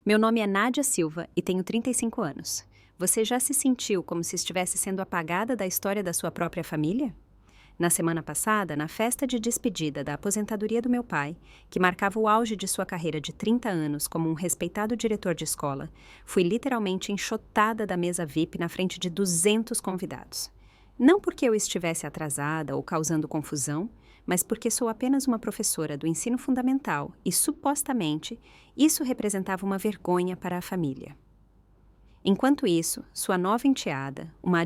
Meu nome é Nádia Silva e tenho 35 anos. Você já se sentiu como se estivesse sendo apagada da história da sua própria família? Na semana passada, na festa de despedida da aposentadoria do meu pai, que marcava o auge de sua carreira de 30 anos como um respeitado diretor de escola, fui literalmente enxotada da mesa VIP na frente de 200 convidados. Não porque eu estivesse atrasada ou causando confusão, mas porque sou apenas uma professora do ensino fundamental e, supostamente, isso representava uma vergonha para a família. Enquanto isso, sua nova enteada, uma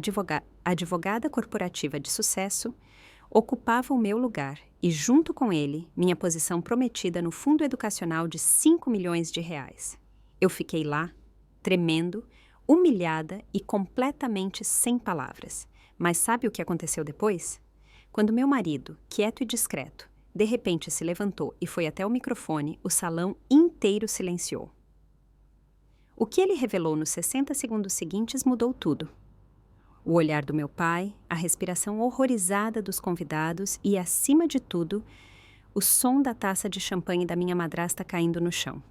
advogada corporativa de sucesso, ocupava o meu lugar e, junto com ele, minha posição prometida no fundo educacional de 5 milhões de reais. Eu fiquei lá, tremendo, humilhada e completamente sem palavras. Mas sabe o que aconteceu depois? Quando meu marido, quieto e discreto, de repente se levantou e foi até o microfone, o salão inteiro silenciou. O que ele revelou nos 60 segundos seguintes mudou tudo. O olhar do meu pai, a respiração horrorizada dos convidados e, acima de tudo, o som da taça de champanhe da minha madrasta caindo no chão.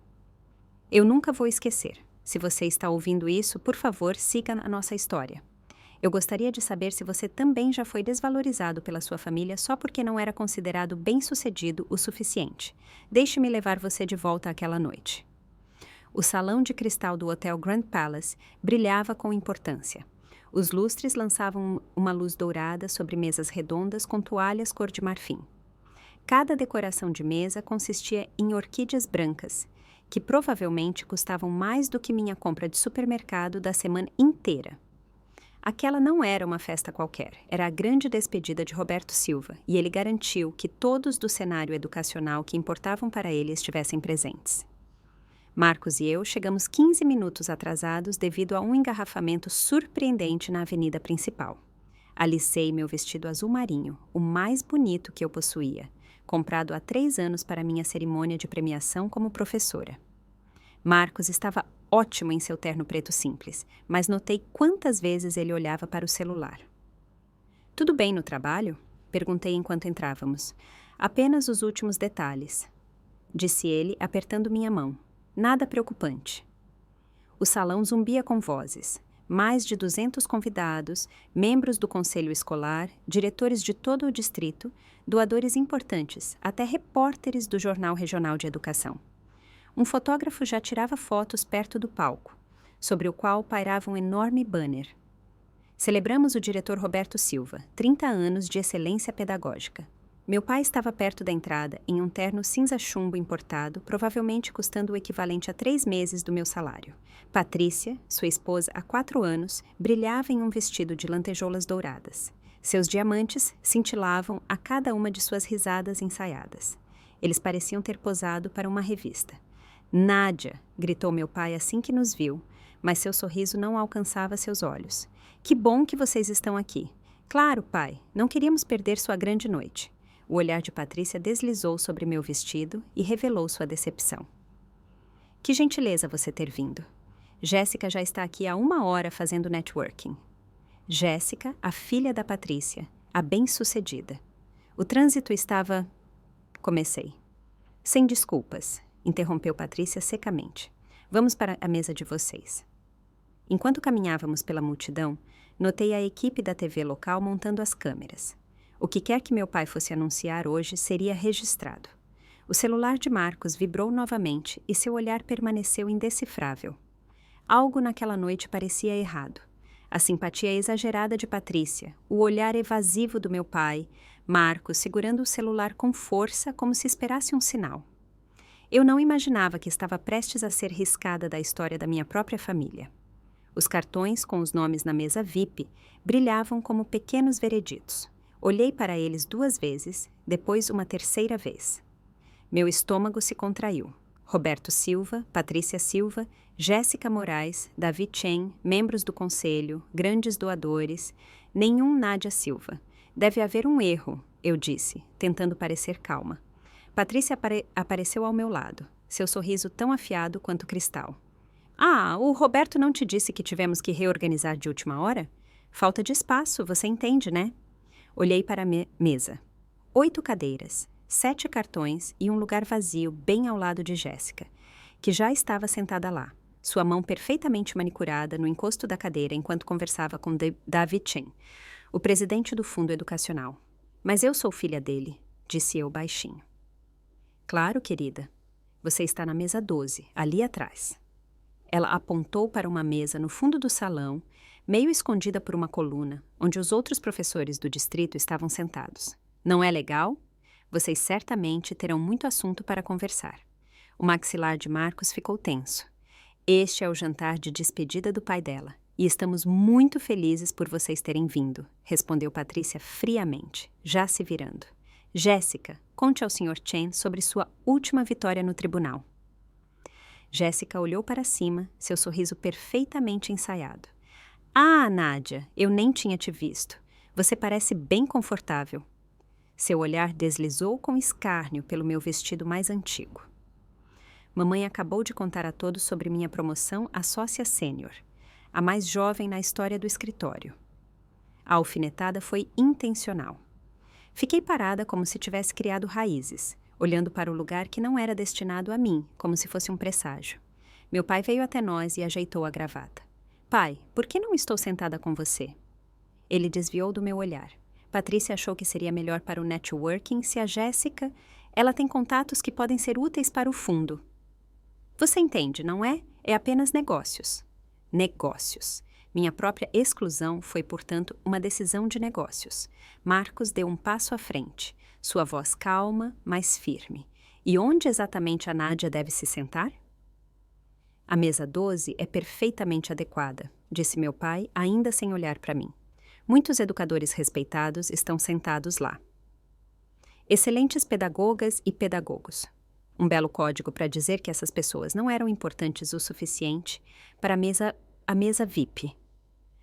Eu nunca vou esquecer. Se você está ouvindo isso, por favor, siga a nossa história. Eu gostaria de saber se você também já foi desvalorizado pela sua família só porque não era considerado bem-sucedido o suficiente. Deixe-me levar você de volta àquela noite. O salão de cristal do Hotel Grand Palace brilhava com importância. Os lustres lançavam uma luz dourada sobre mesas redondas com toalhas cor de marfim. Cada decoração de mesa consistia em orquídeas brancas, que provavelmente custavam mais do que minha compra de supermercado da semana inteira. Aquela não era uma festa qualquer, era a grande despedida de Roberto Silva, e ele garantiu que todos do cenário educacional que importavam para ele estivessem presentes. Marcos e eu chegamos 15 minutos atrasados devido a um engarrafamento surpreendente na avenida principal. Alicei meu vestido azul marinho, o mais bonito que eu possuía, comprado há 3 anos para minha cerimônia de premiação como professora. Marcos estava ótimo em seu terno preto simples, mas notei quantas vezes ele olhava para o celular. "Tudo bem no trabalho?" perguntei enquanto entrávamos. "Apenas os últimos detalhes", disse ele, apertando minha mão. Nada preocupante. O salão zumbia com vozes. Mais de 200 convidados, membros do conselho escolar, diretores de todo o distrito, doadores importantes, até repórteres do Jornal Regional de Educação. Um fotógrafo já tirava fotos perto do palco, sobre o qual pairava um enorme banner. Celebramos o diretor Roberto Silva, 30 anos de excelência pedagógica. Meu pai estava perto da entrada, em um terno cinza chumbo importado, provavelmente custando o equivalente a 3 meses do meu salário. Patrícia, sua esposa há 4 anos, brilhava em um vestido de lantejoulas douradas. Seus diamantes cintilavam a cada uma de suas risadas ensaiadas. Eles pareciam ter posado para uma revista. "Nádia!" gritou meu pai assim que nos viu, mas seu sorriso não alcançava seus olhos. "Que bom que vocês estão aqui." "Claro, pai, não queríamos perder sua grande noite." O olhar de Patrícia deslizou sobre meu vestido e revelou sua decepção. "Que gentileza você ter vindo. Jéssica já está aqui há 1 hora fazendo networking." Jéssica, a filha da Patrícia, a bem-sucedida. "O trânsito estava..." Comecei. "Sem desculpas", interrompeu Patrícia secamente. "Vamos para a mesa de vocês." Enquanto caminhávamos pela multidão, notei a equipe da TV local montando as câmeras. O que quer que meu pai fosse anunciar hoje seria registrado. O celular de Marcos vibrou novamente e seu olhar permaneceu indecifrável. Algo naquela noite parecia errado. A simpatia exagerada de Patrícia, o olhar evasivo do meu pai, Marcos segurando o celular com força como se esperasse um sinal. Eu não imaginava que estava prestes a ser riscada da história da minha própria família. Os cartões com os nomes na mesa VIP brilhavam como pequenos vereditos. Olhei para eles 2 vezes, depois uma 3ª vez. Meu estômago se contraiu. Roberto Silva, Patrícia Silva, Jéssica Moraes, Davi Chen, membros do conselho, grandes doadores, nenhum Nádia Silva. "Deve haver um erro", eu disse, tentando parecer calma. Patrícia apareceu ao meu lado, seu sorriso tão afiado quanto cristal. "Ah, o Roberto não te disse que tivemos que reorganizar de última hora? Falta de espaço, você entende, né?" Olhei para a mesa. 8 cadeiras, 7 cartões e um lugar vazio bem ao lado de Jéssica, que já estava sentada lá. sua mão perfeitamente manicurada no encosto da cadeira enquanto conversava com David Chen, o presidente do fundo educacional. Mas eu sou filha dele, disse eu baixinho. Claro, querida. Você está na mesa 12, ali atrás. Ela apontou para uma mesa no fundo do salão, meio escondida por uma coluna, onde os outros professores do distrito estavam sentados. Não é legal? Vocês certamente terão muito assunto para conversar. O maxilar de Marcos ficou tenso. Este é o jantar de despedida do pai dela, e estamos muito felizes por vocês terem vindo, respondeu Patrícia friamente, já se virando. Jéssica, conte ao Sr. Chen sobre sua última vitória no tribunal. Jéssica olhou para cima, seu sorriso perfeitamente ensaiado. Ah, Nádia, eu nem tinha te visto. Você parece bem confortável. Seu olhar deslizou com escárnio pelo meu vestido mais antigo. Mamãe acabou de contar a todos sobre minha promoção a sócia sênior, a mais jovem na história do escritório. A alfinetada foi intencional. Fiquei parada como se tivesse criado raízes, olhando para o lugar que não era destinado a mim, como se fosse um presságio. Meu pai veio até nós e ajeitou a gravata. Pai, por que não estou sentada com você? Ele desviou do meu olhar. Patrícia achou que seria melhor para o networking se a Jéssica... Ela tem contatos que podem ser úteis para o fundo. Você entende, não é? É apenas negócios. Negócios. Minha própria exclusão foi, portanto, uma decisão de negócios. Marcos deu um passo à frente, sua voz calma, mas firme. E onde exatamente a Nádia deve se sentar? A mesa 12 é perfeitamente adequada, disse meu pai, ainda sem olhar para mim. Muitos educadores respeitados estão sentados lá. Excelentes pedagogas e pedagogos. Um belo código para dizer que essas pessoas não eram importantes o suficiente para a mesa VIP.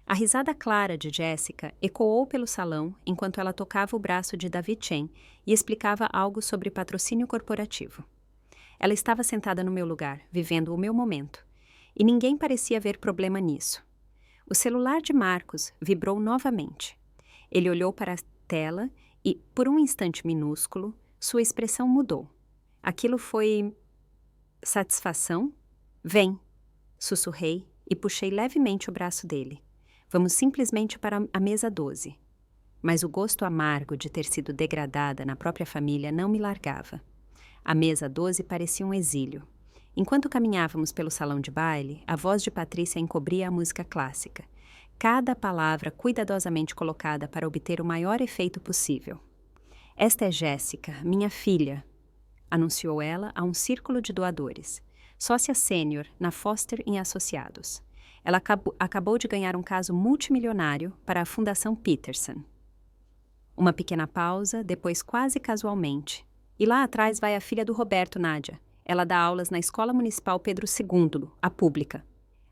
A risada clara de Jéssica ecoou pelo salão enquanto ela tocava o braço de David Chen e explicava algo sobre patrocínio corporativo. Ela estava sentada no meu lugar, vivendo o meu momento, e ninguém parecia ver problema nisso. O celular de Marcos vibrou novamente. Ele olhou para a tela e, por um instante minúsculo, sua expressão mudou. Aquilo foi... satisfação? Vem, sussurrei e puxei levemente o braço dele. Vamos simplesmente para a mesa 12. Mas o gosto amargo de ter sido degradada na própria família não me largava. A mesa 12 parecia um exílio. Enquanto caminhávamos pelo salão de baile, a voz de Patrícia encobria a música clássica. Cada palavra cuidadosamente colocada para obter o maior efeito possível. Esta é Jéssica, minha filha, anunciou ela a um círculo de doadores. Sócia sênior na Foster & Associados. Ela acabou de ganhar um caso multimilionário para a Fundação Peterson. Uma pequena pausa, depois quase casualmente. E lá atrás vai a filha do Roberto, Nádia. Ela dá aulas na Escola Municipal Pedro II, a pública.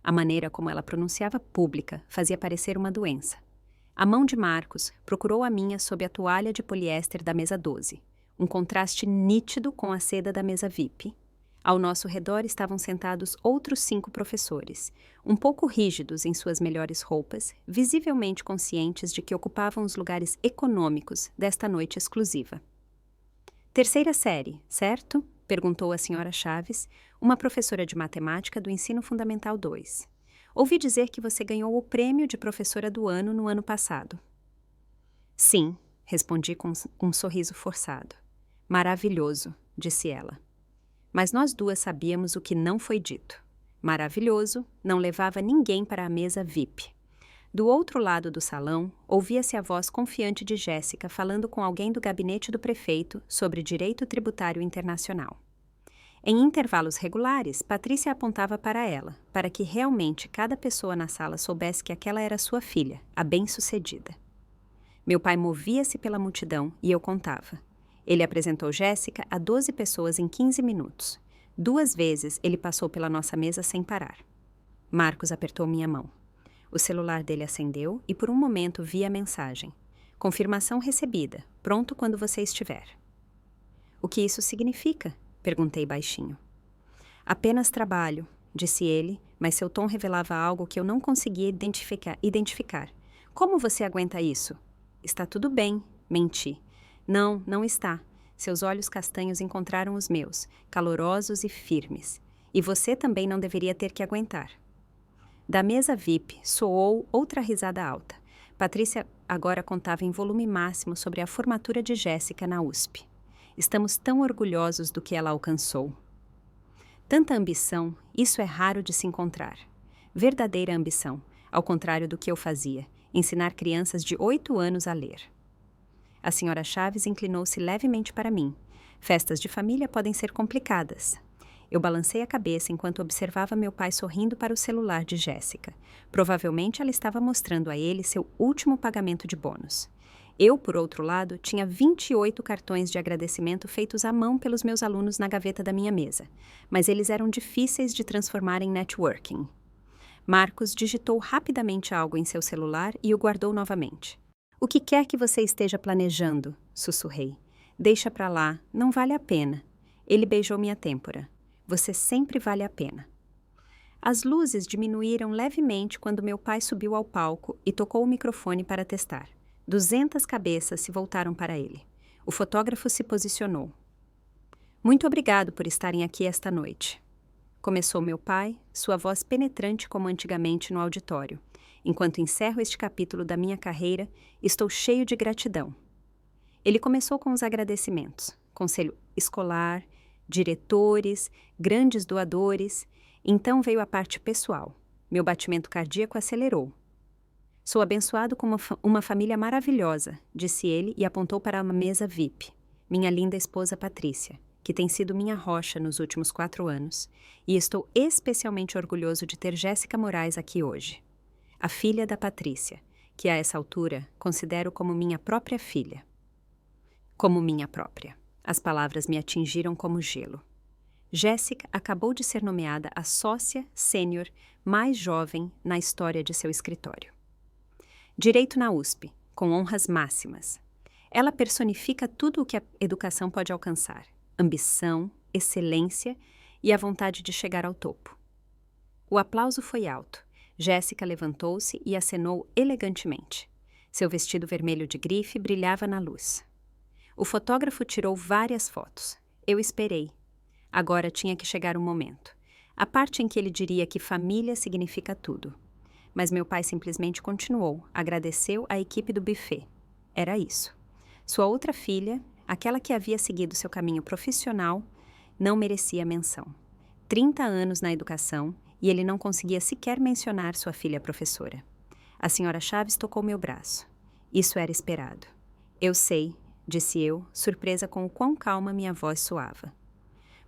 A maneira como ela pronunciava pública fazia parecer uma doença. A mão de Marcos procurou a minha sob a toalha de poliéster da mesa 12, um contraste nítido com a seda da mesa VIP. Ao nosso redor estavam sentados outros 5 professores, um pouco rígidos em suas melhores roupas, visivelmente conscientes de que ocupavam os lugares econômicos desta noite exclusiva. Terceira série, certo? Perguntou a senhora Chaves, uma professora de matemática do Ensino Fundamental 2. Ouvi dizer que você ganhou o prêmio de professora do ano no ano passado. Sim, respondi com um sorriso forçado. Maravilhoso, disse ela. Mas nós duas sabíamos o que não foi dito. Maravilhoso não levava ninguém para a mesa VIP. Do outro lado do salão, ouvia-se a voz confiante de Jéssica falando com alguém do gabinete do prefeito sobre direito tributário internacional. Em intervalos regulares, Patrícia apontava para ela, para que realmente cada pessoa na sala soubesse que aquela era sua filha, a bem-sucedida. Meu pai movia-se pela multidão e eu contava. Ele apresentou Jéssica a 12 pessoas em 15 minutos. 2 vezes ele passou pela nossa mesa sem parar. Marcos apertou minha mão. O celular dele acendeu e por um momento vi a mensagem. Confirmação recebida. Pronto quando você estiver. O que isso significa? Perguntei baixinho. Apenas trabalho, disse ele, mas seu tom revelava algo que eu não conseguia identificar. Como você aguenta isso? Está tudo bem, menti. Não está. Seus olhos castanhos encontraram os meus, calorosos e firmes. E você também não deveria ter que aguentar. Da mesa VIP soou outra risada alta. Patrícia agora contava em volume máximo sobre a formatura de Jéssica na USP. Estamos tão orgulhosos do que ela alcançou. Tanta ambição, isso é raro de se encontrar. Verdadeira ambição, ao contrário do que eu fazia, ensinar crianças de 8 anos a ler. A senhora Chaves inclinou-se levemente para mim. Festas de família podem ser complicadas. Eu balancei a cabeça enquanto observava meu pai sorrindo para o celular de Jéssica. Provavelmente ela estava mostrando a ele seu último pagamento de bônus. Eu, por outro lado, tinha 28 cartões de agradecimento feitos à mão pelos meus alunos na gaveta da minha mesa, mas eles eram difíceis de transformar em networking. Marcos digitou rapidamente algo em seu celular e o guardou novamente. "O que quer que você esteja planejando?" sussurrei. "Deixa pra lá, não vale a pena." Ele beijou minha têmpora. "Você sempre vale a pena." As luzes diminuíram levemente quando meu pai subiu ao palco e tocou o microfone para testar. 200 cabeças se voltaram para ele. O fotógrafo se posicionou. "Muito obrigado por estarem aqui esta noite." Começou meu pai, sua voz penetrante como antigamente no auditório. "Enquanto encerro este capítulo da minha carreira, estou cheio de gratidão." Ele começou com os agradecimentos. Conselho escolar, diretores, grandes doadores. Então veio a parte pessoal. Meu batimento cardíaco acelerou. "Sou abençoado com uma família maravilhosa", disse ele e apontou para a mesa VIP. "Minha linda esposa Patrícia, que tem sido minha rocha nos últimos 4 anos, e estou especialmente orgulhoso de ter Jéssica Moraes aqui hoje. A filha da Patrícia, que a essa altura considero como minha própria filha." Como minha própria. As palavras me atingiram como gelo. Jéssica acabou de ser nomeada a sócia sênior mais jovem na história de seu escritório. Direito na USP, com honras máximas. Ela personifica tudo o que a educação pode alcançar: ambição, excelência e a vontade de chegar ao topo. O aplauso foi alto. Jéssica levantou-se e acenou elegantemente. Seu vestido vermelho de grife brilhava na luz. O fotógrafo tirou várias fotos. Eu esperei. Agora tinha que chegar o momento. A parte em que ele diria que família significa tudo. Mas meu pai simplesmente continuou, agradeceu à equipe do buffet. Era isso. Sua outra filha, aquela que havia seguido seu caminho profissional, não merecia menção. 30 anos na educação e ele não conseguia sequer mencionar sua filha professora. A senhora Chaves tocou meu braço. Isso era esperado. "Eu sei", disse eu, surpresa com o quão calma minha voz soava.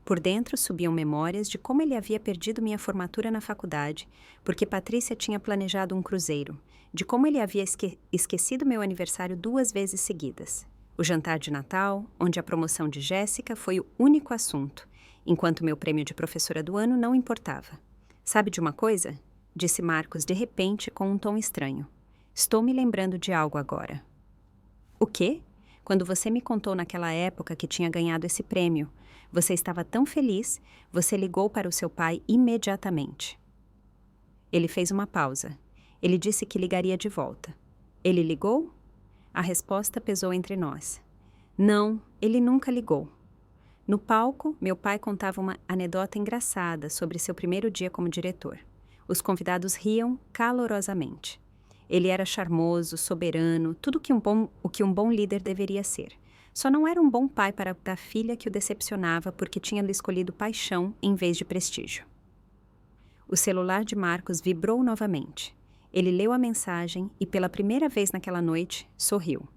Por dentro subiam memórias de como ele havia perdido minha formatura na faculdade, porque Patrícia tinha planejado um cruzeiro, de como ele havia esquecido meu aniversário 2 vezes seguidas. O jantar de Natal, onde a promoção de Jéssica foi o único assunto, enquanto meu prêmio de professora do ano não importava. "Sabe de uma coisa?" disse Marcos de repente com um tom estranho. "Estou me lembrando de algo agora." "O quê?" "Quando você me contou naquela época que tinha ganhado esse prêmio, você estava tão feliz, você ligou para o seu pai imediatamente." Ele fez uma pausa. Ele disse que ligaria de volta. "Ele ligou?" A resposta pesou entre nós. "Não, ele nunca ligou." No palco, meu pai contava uma anedota engraçada sobre seu primeiro dia como diretor. Os convidados riam calorosamente. Ele era charmoso, soberano, tudo o que um bom líder deveria ser. Só não era um bom pai para a filha que o decepcionava porque tinha lhe escolhido paixão em vez de prestígio. O celular de Marcos vibrou novamente. Ele leu a mensagem e, pela primeira vez naquela noite, sorriu.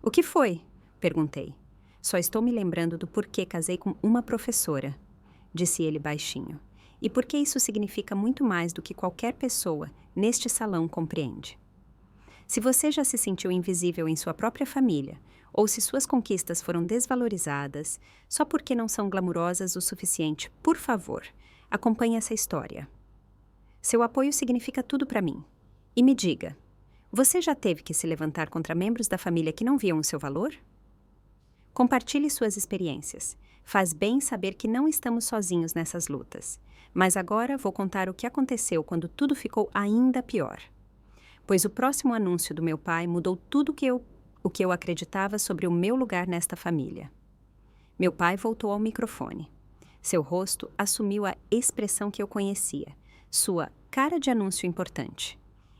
"O que foi?" perguntei. "Só estou me lembrando do porquê casei com uma professora", disse ele baixinho. "E porque isso significa muito mais do que qualquer pessoa neste salão compreende." Se você já se sentiu invisível em sua própria família, ou se suas conquistas foram desvalorizadas só porque não são glamurosas o suficiente, por favor, acompanhe essa história. Seu apoio significa tudo para mim. E me diga, você já teve que se levantar contra membros da família que não viam o seu valor? Compartilhe suas experiências. Faz bem saber que não estamos sozinhos nessas lutas. Mas agora vou contar o que aconteceu quando tudo ficou ainda pior. Pois o próximo anúncio do meu pai mudou tudo o que eu acreditava sobre o meu lugar nesta família. Meu pai voltou ao microfone. Seu rosto assumiu a expressão que eu conhecia, sua cara de anúncio importante,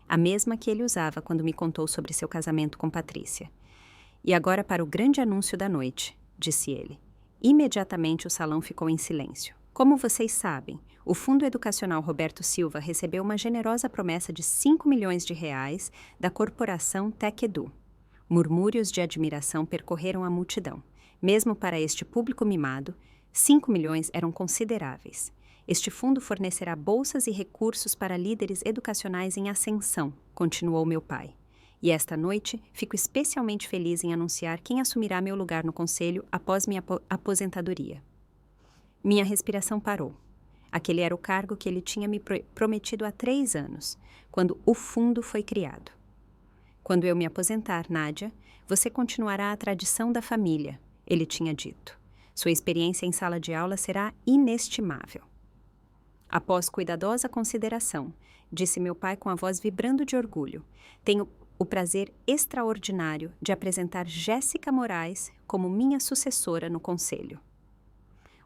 a mesma que ele usava quando me contou sobre seu casamento com Patrícia. E agora para o grande anúncio da noite, disse ele. Imediatamente o salão ficou em silêncio. Como vocês sabem, o Fundo Educacional Roberto Silva recebeu uma generosa promessa de 5 milhões de reais da corporação TecEdu. Murmúrios de admiração percorreram a multidão. Mesmo para este público mimado, 5 milhões eram consideráveis. Este fundo fornecerá bolsas e recursos para líderes educacionais em ascensão, continuou meu pai. E esta noite, fico especialmente feliz em anunciar quem assumirá meu lugar no conselho após minha aposentadoria. Minha respiração parou. Aquele era o cargo que ele tinha me prometido há 3 anos, quando o fundo foi criado. Quando eu me aposentar, Nádia, você continuará a tradição da família, ele tinha dito. Sua experiência em sala de aula será inestimável. Após cuidadosa consideração, disse meu pai com a voz vibrando de orgulho, tenho o prazer extraordinário de apresentar Jéssica Moraes como minha sucessora no conselho.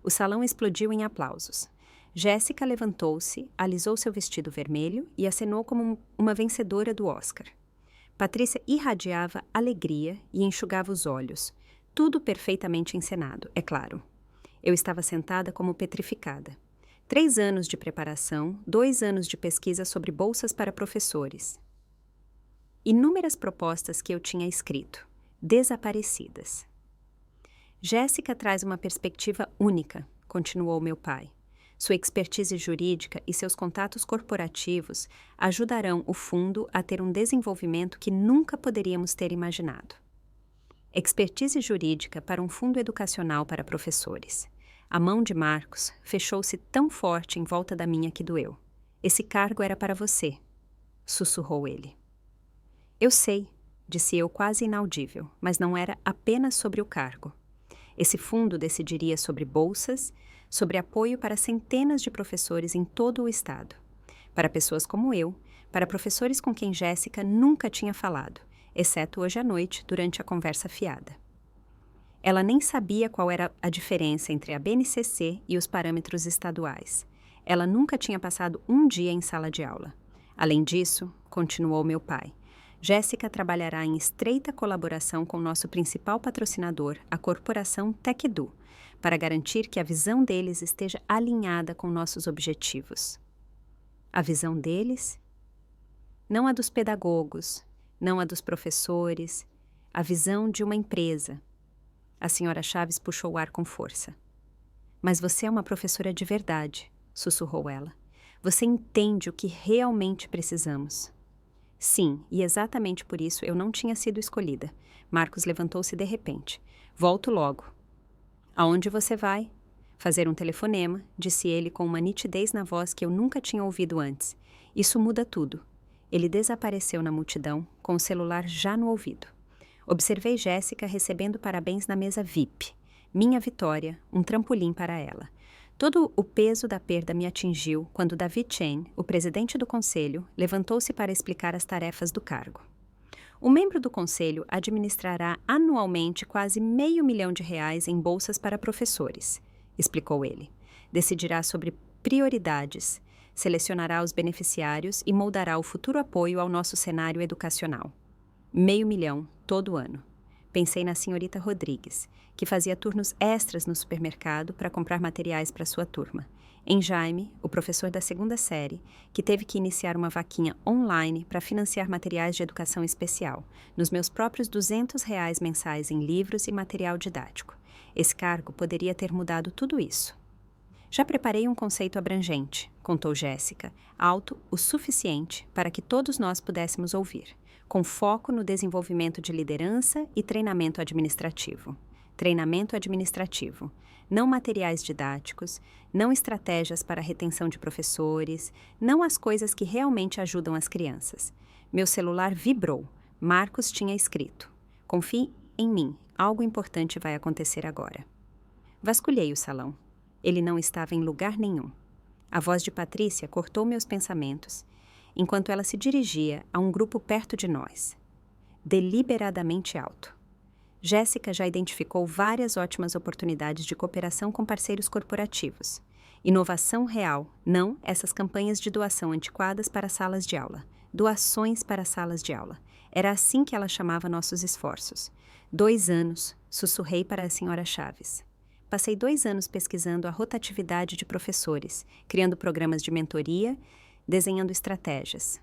O salão explodiu em aplausos. Jéssica levantou-se, alisou seu vestido vermelho e acenou como uma vencedora do Oscar. Patrícia irradiava alegria e enxugava os olhos. Tudo perfeitamente encenado, é claro. Eu estava sentada como petrificada. 3 anos de preparação, 2 anos de pesquisa sobre bolsas para professores. Inúmeras propostas que eu tinha escrito, desaparecidas. Jéssica traz uma perspectiva única, continuou meu pai. Sua expertise jurídica e seus contatos corporativos ajudarão o fundo a ter um desenvolvimento que nunca poderíamos ter imaginado. Expertise jurídica para um fundo educacional para professores. A mão de Marcos fechou-se tão forte em volta da minha que doeu. Esse cargo era para você, sussurrou ele. Eu sei, disse eu quase inaudível, mas não era apenas sobre o cargo. Esse fundo decidiria sobre bolsas, sobre apoio para centenas de professores em todo o estado. Para pessoas como eu, para professores com quem Jéssica nunca tinha falado, exceto hoje à noite, durante a conversa fiada. Ela nem sabia qual era a diferença entre a BNCC e os parâmetros estaduais. Ela nunca tinha passado um dia em sala de aula. Além disso, continuou meu pai, Jéssica trabalhará em estreita colaboração com nosso principal patrocinador, a corporação TecEdu, para garantir que a visão deles esteja alinhada com nossos objetivos. A visão deles? Não a dos pedagogos, não a dos professores, a visão de uma empresa. A senhora Chaves puxou o ar com força. Mas você é uma professora de verdade, sussurrou ela. Você entende o que realmente precisamos. Sim, e exatamente por isso eu não tinha sido escolhida. Marcos levantou-se de repente. Volto logo. Aonde você vai? Fazer um telefonema, disse ele com uma nitidez na voz que eu nunca tinha ouvido antes. Isso muda tudo. Ele desapareceu na multidão, com o celular já no ouvido. Observei Jéssica recebendo parabéns na mesa VIP. Minha vitória, um trampolim para ela. Todo o peso da perda me atingiu quando David Chen, o presidente do conselho, levantou-se para explicar as tarefas do cargo. O membro do conselho administrará anualmente quase R$500 mil em bolsas para professores, explicou ele. Decidirá sobre prioridades, selecionará os beneficiários e moldará o futuro apoio ao nosso cenário educacional. R$500 mil todo ano. Pensei na senhorita Rodrigues, que fazia turnos extras no supermercado para comprar materiais para sua turma. Em Jaime, o professor da 2ª série, que teve que iniciar uma vaquinha online para financiar materiais de educação especial, nos meus próprios R$200 mensais em livros e material didático. Esse cargo poderia ter mudado tudo isso. Já preparei um conceito abrangente, contou Jéssica, alto o suficiente para que todos nós pudéssemos ouvir, com foco no desenvolvimento de liderança e treinamento administrativo. Treinamento administrativo, não materiais didáticos, não estratégias para a retenção de professores, não as coisas que realmente ajudam as crianças. Meu celular vibrou. Marcos tinha escrito: "Confie em mim, algo importante vai acontecer agora." Vasculhei o salão. Ele não estava em lugar nenhum. A voz de Patrícia cortou meus pensamentos, enquanto ela se dirigia a um grupo perto de nós. Deliberadamente alto. Jéssica já identificou várias ótimas oportunidades de cooperação com parceiros corporativos. Inovação real, não essas campanhas de doação antiquadas para salas de aula. Doações para salas de aula. Era assim que ela chamava nossos esforços. 2 anos, sussurrei para a senhora Chaves. Passei 2 anos pesquisando a rotatividade de professores, criando programas de mentoria, desenhando estratégias.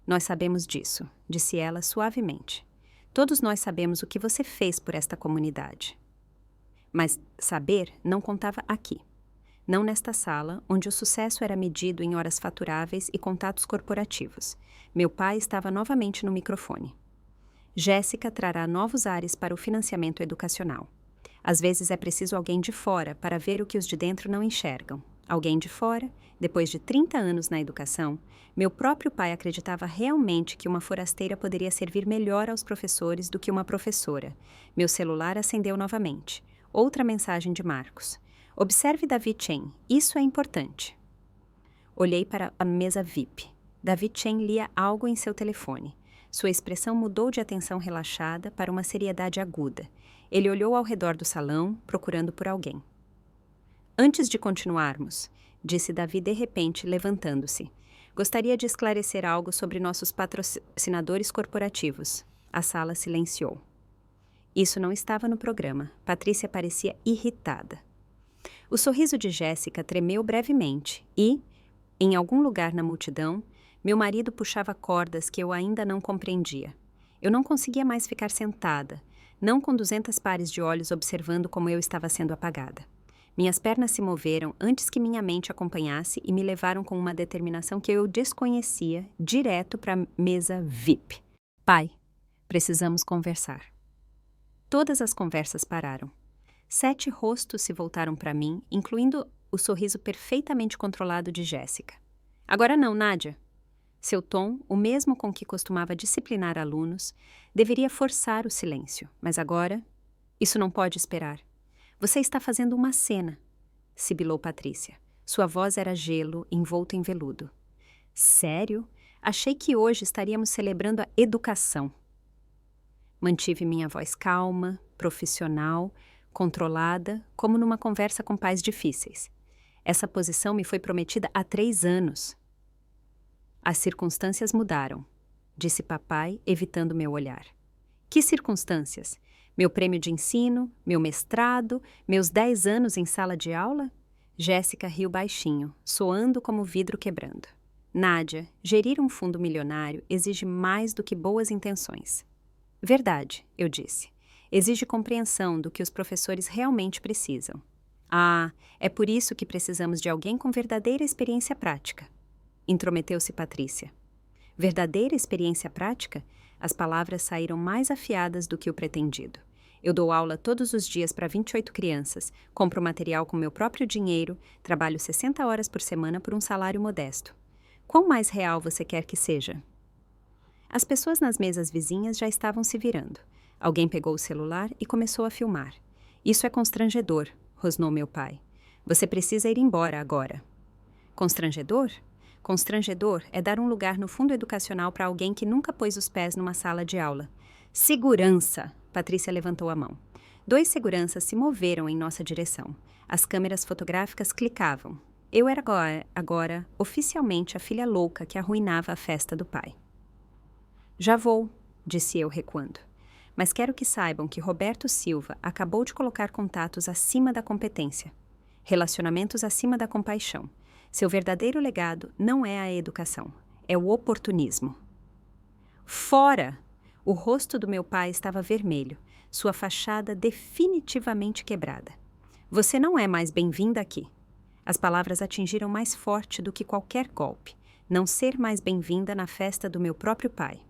Nós sabemos disso, disse ela suavemente. Todos nós sabemos o que você fez por esta comunidade. Mas saber não contava aqui. Não nesta sala, onde o sucesso era medido em horas faturáveis e contatos corporativos. Meu pai estava novamente no microfone. Jéssica trará novos ares para o financiamento educacional. Às vezes é preciso alguém de fora para ver o que os de dentro não enxergam. Alguém de fora, depois de 30 anos na educação, meu próprio pai acreditava realmente que uma forasteira poderia servir melhor aos professores do que uma professora. Meu celular acendeu novamente. Outra mensagem de Marcos. Observe David Chen, isso é importante. Olhei para a mesa VIP. David Chen lia algo em seu telefone. Sua expressão mudou de atenção relaxada para uma seriedade aguda. Ele olhou ao redor do salão, procurando por alguém. Antes de continuarmos, disse Davi de repente, levantando-se. Gostaria de esclarecer algo sobre nossos patrocinadores corporativos. A sala silenciou. Isso não estava no programa. Patrícia parecia irritada. O sorriso de Jéssica tremeu brevemente e, em algum lugar na multidão, meu marido puxava cordas que eu ainda não compreendia. Eu não conseguia mais ficar sentada, não com 200 pares de olhos observando como eu estava sendo apagada. Minhas pernas se moveram antes que minha mente acompanhasse e me levaram com uma determinação que eu desconhecia direto para a mesa VIP. Pai, precisamos conversar. Todas as conversas pararam. 7 rostos se voltaram para mim, incluindo o sorriso perfeitamente controlado de Jéssica. Agora não, Nádia. Seu tom, o mesmo com que costumava disciplinar alunos, deveria forçar o silêncio, mas agora, isso não pode esperar. Você está fazendo uma cena, sibilou Patrícia. Sua voz era gelo, envolto em veludo. Sério? Achei que hoje estaríamos celebrando a educação. Mantive minha voz calma, profissional, controlada, como numa conversa com pais difíceis. Essa posição me foi prometida há 3 anos. As circunstâncias mudaram, disse papai, evitando meu olhar. Que circunstâncias? Meu prêmio de ensino, meu mestrado, meus 10 anos em sala de aula? Jéssica riu baixinho, soando como vidro quebrando. Nádia, gerir um fundo milionário exige mais do que boas intenções. Verdade, eu disse. Exige compreensão do que os professores realmente precisam. Ah, é por isso que precisamos de alguém com verdadeira experiência prática. Intrometeu-se Patrícia. Verdadeira experiência prática? As palavras saíram mais afiadas do que o pretendido. Eu dou aula todos os dias para 28 crianças, compro material com meu próprio dinheiro, trabalho 60 horas por semana por um salário modesto. Quão mais real você quer que seja? As pessoas nas mesas vizinhas já estavam se virando. Alguém pegou o celular e começou a filmar. Isso é constrangedor, rosnou meu pai. Você precisa ir embora agora. Constrangedor? Constrangedor é dar um lugar no fundo educacional para alguém que nunca pôs os pés numa sala de aula. Segurança! Patrícia levantou a mão. 2 seguranças se moveram em nossa direção. As câmeras fotográficas clicavam. Eu era agora oficialmente a filha louca que arruinava a festa do pai. Já vou, disse eu recuando. Mas quero que saibam que Roberto Silva acabou de colocar contatos acima da competência. Relacionamentos acima da compaixão. Seu verdadeiro legado não é a educação, é o oportunismo. Fora! O rosto do meu pai estava vermelho, sua fachada definitivamente quebrada. Você não é mais bem-vinda aqui. As palavras atingiram mais forte do que qualquer golpe. Não ser mais bem-vinda na festa do meu próprio pai.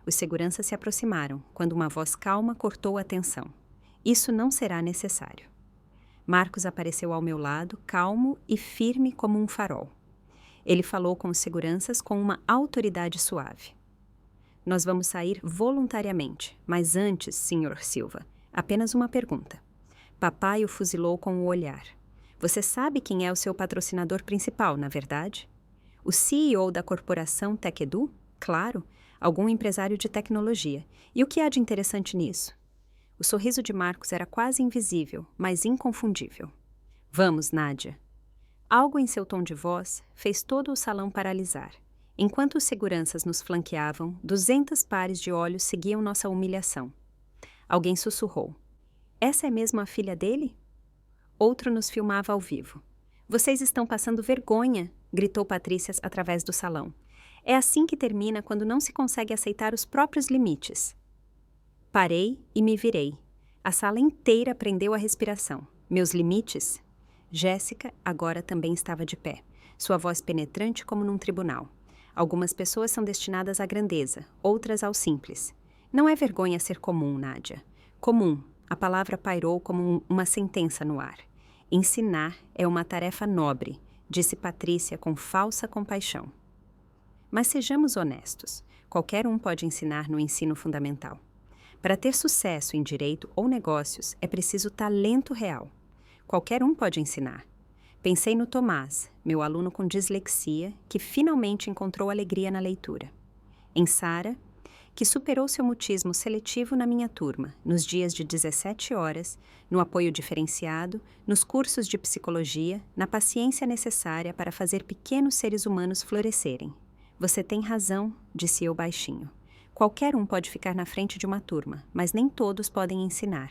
Os seguranças se aproximaram, quando uma voz calma cortou a tensão. Isso não será necessário. Marcos apareceu ao meu lado, calmo e firme como um farol. Ele falou com os seguranças com uma autoridade suave. Nós vamos sair voluntariamente, mas antes, Sr. Silva, apenas uma pergunta. Papai o fuzilou com o olhar. Você sabe quem é o seu patrocinador principal, na verdade? O CEO da corporação TechEdu? Claro, algum empresário de tecnologia. E o que há de interessante nisso? O sorriso de Marcos era quase invisível, mas inconfundível. Vamos, Nádia. Algo em seu tom de voz fez todo o salão paralisar. Enquanto os seguranças nos flanqueavam, 200 pares de olhos seguiam nossa humilhação. Alguém sussurrou. Essa é mesmo a filha dele? Outro nos filmava ao vivo. Vocês estão passando vergonha, gritou Patrícia através do salão. É assim que termina quando não se consegue aceitar os próprios limites. Parei e me virei. A sala inteira prendeu a respiração. Meus limites? Jéssica agora também estava de pé, sua voz penetrante como num tribunal. Algumas pessoas são destinadas à grandeza, outras ao simples. Não é vergonha ser comum, Nádia. Comum, a palavra pairou como uma sentença no ar. Ensinar é uma tarefa nobre, disse Patrícia com falsa compaixão. Mas sejamos honestos, qualquer um pode ensinar no ensino fundamental. Para ter sucesso em direito ou negócios, é preciso talento real. Qualquer um pode ensinar. Pensei no Tomás, meu aluno com dislexia, que finalmente encontrou alegria na leitura. Em Sara, que superou seu mutismo seletivo na minha turma, nos dias de 17 horas, no apoio diferenciado, nos cursos de psicologia, na paciência necessária para fazer pequenos seres humanos florescerem. Você tem razão, disse eu baixinho. Qualquer um pode ficar na frente de uma turma, mas nem todos podem ensinar.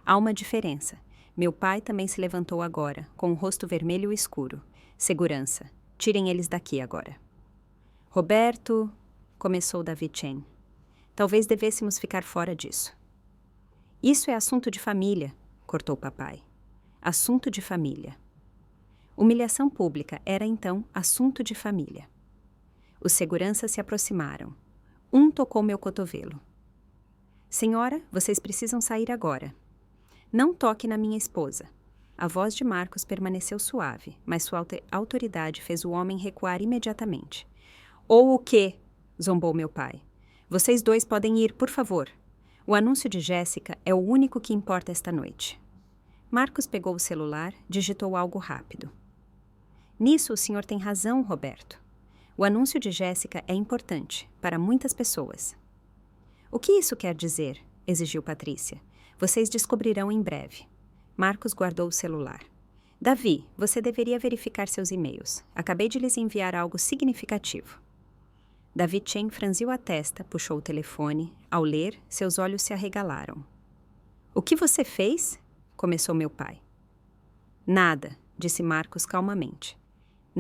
Há uma diferença. Meu pai também se levantou agora, com o rosto vermelho escuro. Segurança. Tirem eles daqui agora. Roberto, começou David Chen. Talvez devêssemos ficar fora disso. Isso é assunto de família, cortou papai. Assunto de família. Humilhação pública era então assunto de família. Os seguranças se aproximaram. Um tocou meu cotovelo. Senhora, vocês precisam sair agora. Não toque na minha esposa. A voz de Marcos permaneceu suave, mas sua autoridade fez o homem recuar imediatamente. Ou o quê? Zombou meu pai. Vocês dois podem ir, por favor. O anúncio de Jéssica é o único que importa esta noite. Marcos pegou o celular, digitou algo rápido. Nisso o senhor tem razão, Roberto. O anúncio de Jéssica é importante, para muitas pessoas. O que isso quer dizer? Exigiu Patrícia. Vocês descobrirão em breve. Marcos guardou o celular. Davi, você deveria verificar seus e-mails. Acabei de lhes enviar algo significativo. Davi Chen franziu a testa, puxou o telefone. Ao ler, seus olhos se arregalaram. O que você fez? Começou meu pai. Nada, disse Marcos calmamente.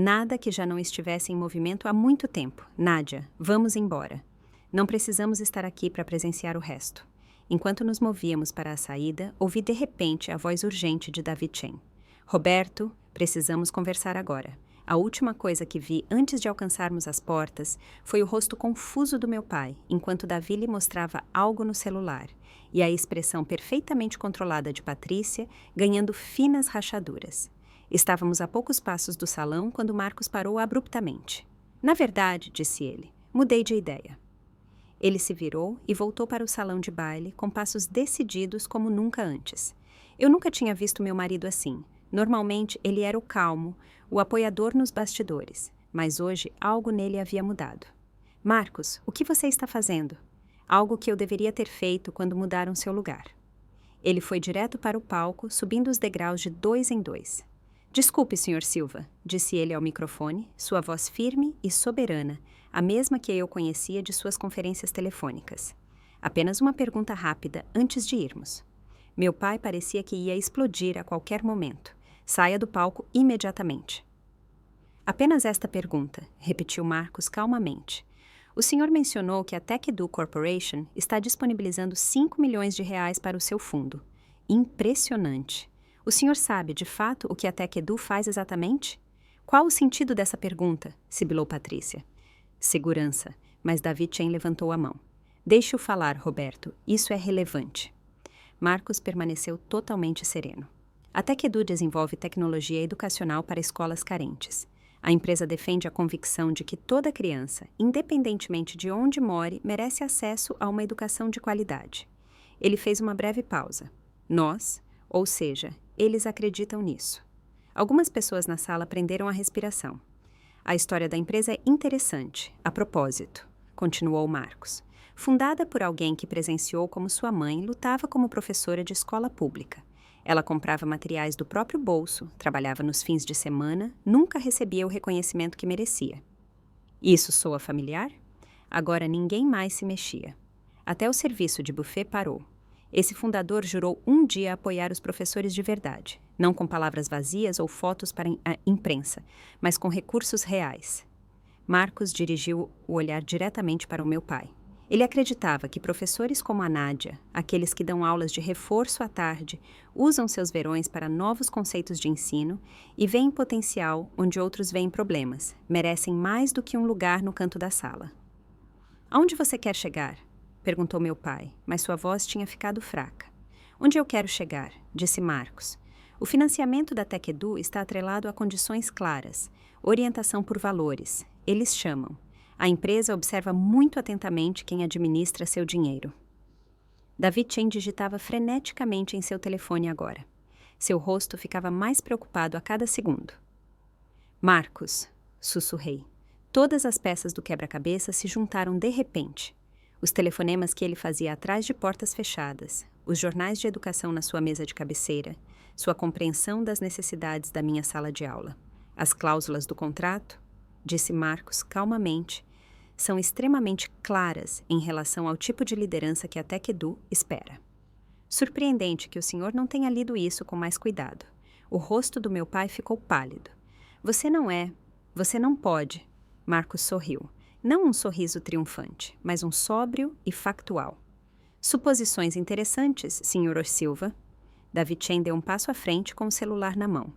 Nada que já não estivesse em movimento há muito tempo. Nádia, vamos embora. Não precisamos estar aqui para presenciar o resto. Enquanto nos movíamos para a saída, ouvi de repente a voz urgente de David Chen. Roberto, precisamos conversar agora. A última coisa que vi antes de alcançarmos as portas foi o rosto confuso do meu pai, enquanto Davi lhe mostrava algo no celular, e a expressão perfeitamente controlada de Patrícia ganhando finas rachaduras. Estávamos a poucos passos do salão quando Marcos parou abruptamente. Na verdade, disse ele, mudei de ideia. Ele se virou e voltou para o salão de baile com passos decididos como nunca antes. Eu nunca tinha visto meu marido assim. Normalmente ele era o calmo, o apoiador nos bastidores, mas hoje algo nele havia mudado. Marcos, o que você está fazendo? Algo que eu deveria ter feito quando mudaram seu lugar. Ele foi direto para o palco, subindo os degraus de 2 em 2. Desculpe, Sr. Silva, disse ele ao microfone, sua voz firme e soberana, a mesma que eu conhecia de suas conferências telefônicas. Apenas uma pergunta rápida antes de irmos. Meu pai parecia que ia explodir a qualquer momento. Saia do palco imediatamente. Apenas esta pergunta, repetiu Marcos calmamente. O senhor mencionou que a TechEdu Corporation está disponibilizando 5 milhões de reais para o seu fundo. Impressionante. O senhor sabe, de fato, o que a TechEdu faz exatamente? Qual o sentido dessa pergunta? Sibilou Patrícia. Segurança, mas David Chen levantou a mão. Deixe-o falar, Roberto, isso é relevante. Marcos permaneceu totalmente sereno. A TechEdu desenvolve tecnologia educacional para escolas carentes. A empresa defende a convicção de que toda criança, independentemente de onde more, merece acesso a uma educação de qualidade. Ele fez uma breve pausa. Nós, ou seja, eles acreditam nisso. Algumas pessoas na sala prenderam a respiração. A história da empresa é interessante, a propósito, continuou Marcos. Fundada por alguém que presenciou como sua mãe lutava como professora de escola pública. Ela comprava materiais do próprio bolso, trabalhava nos fins de semana, nunca recebia o reconhecimento que merecia. Isso soa familiar? Agora ninguém mais se mexia. Até o serviço de buffet parou. Esse fundador jurou um dia apoiar os professores de verdade, não com palavras vazias ou fotos para a imprensa, mas com recursos reais. Marcos dirigiu o olhar diretamente para o meu pai. Ele acreditava que professores como a Nádia, aqueles que dão aulas de reforço à tarde, usam seus verões para novos conceitos de ensino e veem potencial onde outros veem problemas, merecem mais do que um lugar no canto da sala. Aonde você quer chegar? Perguntou meu pai, mas sua voz tinha ficado fraca. Onde eu quero chegar? Disse Marcos. O financiamento da TecEdu está atrelado a condições claras, orientação por valores. Eles chamam. A empresa observa muito atentamente quem administra seu dinheiro. Davi Chen digitava freneticamente em seu telefone agora. Seu rosto ficava mais preocupado a cada segundo. Marcos, sussurrei. Todas as peças do quebra-cabeça se juntaram de repente. Os telefonemas que ele fazia atrás de portas fechadas, os jornais de educação na sua mesa de cabeceira, sua compreensão das necessidades da minha sala de aula. As cláusulas do contrato, disse Marcos calmamente, são extremamente claras em relação ao tipo de liderança que a TecEdu espera. Surpreendente que o senhor não tenha lido isso com mais cuidado. O rosto do meu pai ficou pálido. Você não pode. Marcos sorriu. Não um sorriso triunfante, mas um sóbrio e factual. Suposições interessantes, Sr. Silva. Davi Chen deu um passo à frente com o celular na mão.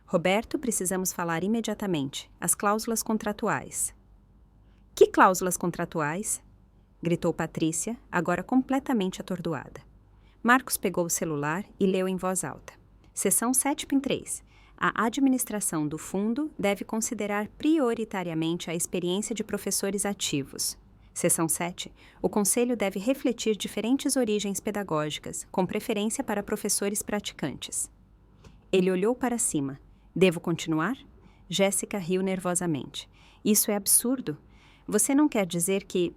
Roberto, precisamos falar imediatamente. As cláusulas contratuais. Que cláusulas contratuais? Gritou Patrícia, agora completamente atordoada. Marcos pegou o celular e leu em voz alta. Seção 7.3. A administração do fundo deve considerar prioritariamente a experiência de professores ativos. Seção 7. O Conselho deve refletir diferentes origens pedagógicas, com preferência para professores praticantes. Ele olhou para cima. Devo continuar? Jéssica riu nervosamente. Isso é absurdo. Você não quer dizer que...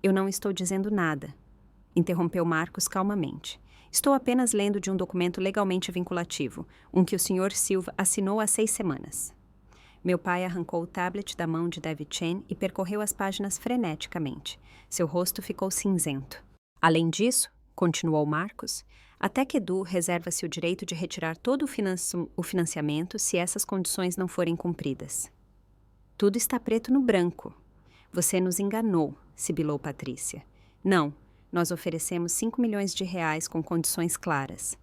Eu não estou dizendo nada, interrompeu Marcos calmamente. Estou apenas lendo de um documento legalmente vinculativo, um que o Sr. Silva assinou há 6 semanas. Meu pai arrancou o tablet da mão de Davi Chen e percorreu as páginas freneticamente. Seu rosto ficou cinzento. Além disso, continuou Marcos, a TecEdu reserva-se o direito de retirar todo o financiamento se essas condições não forem cumpridas. Tudo está preto no branco. Você nos enganou, sibilou Patrícia. Não, nós oferecemos 5 milhões de reais com condições claras.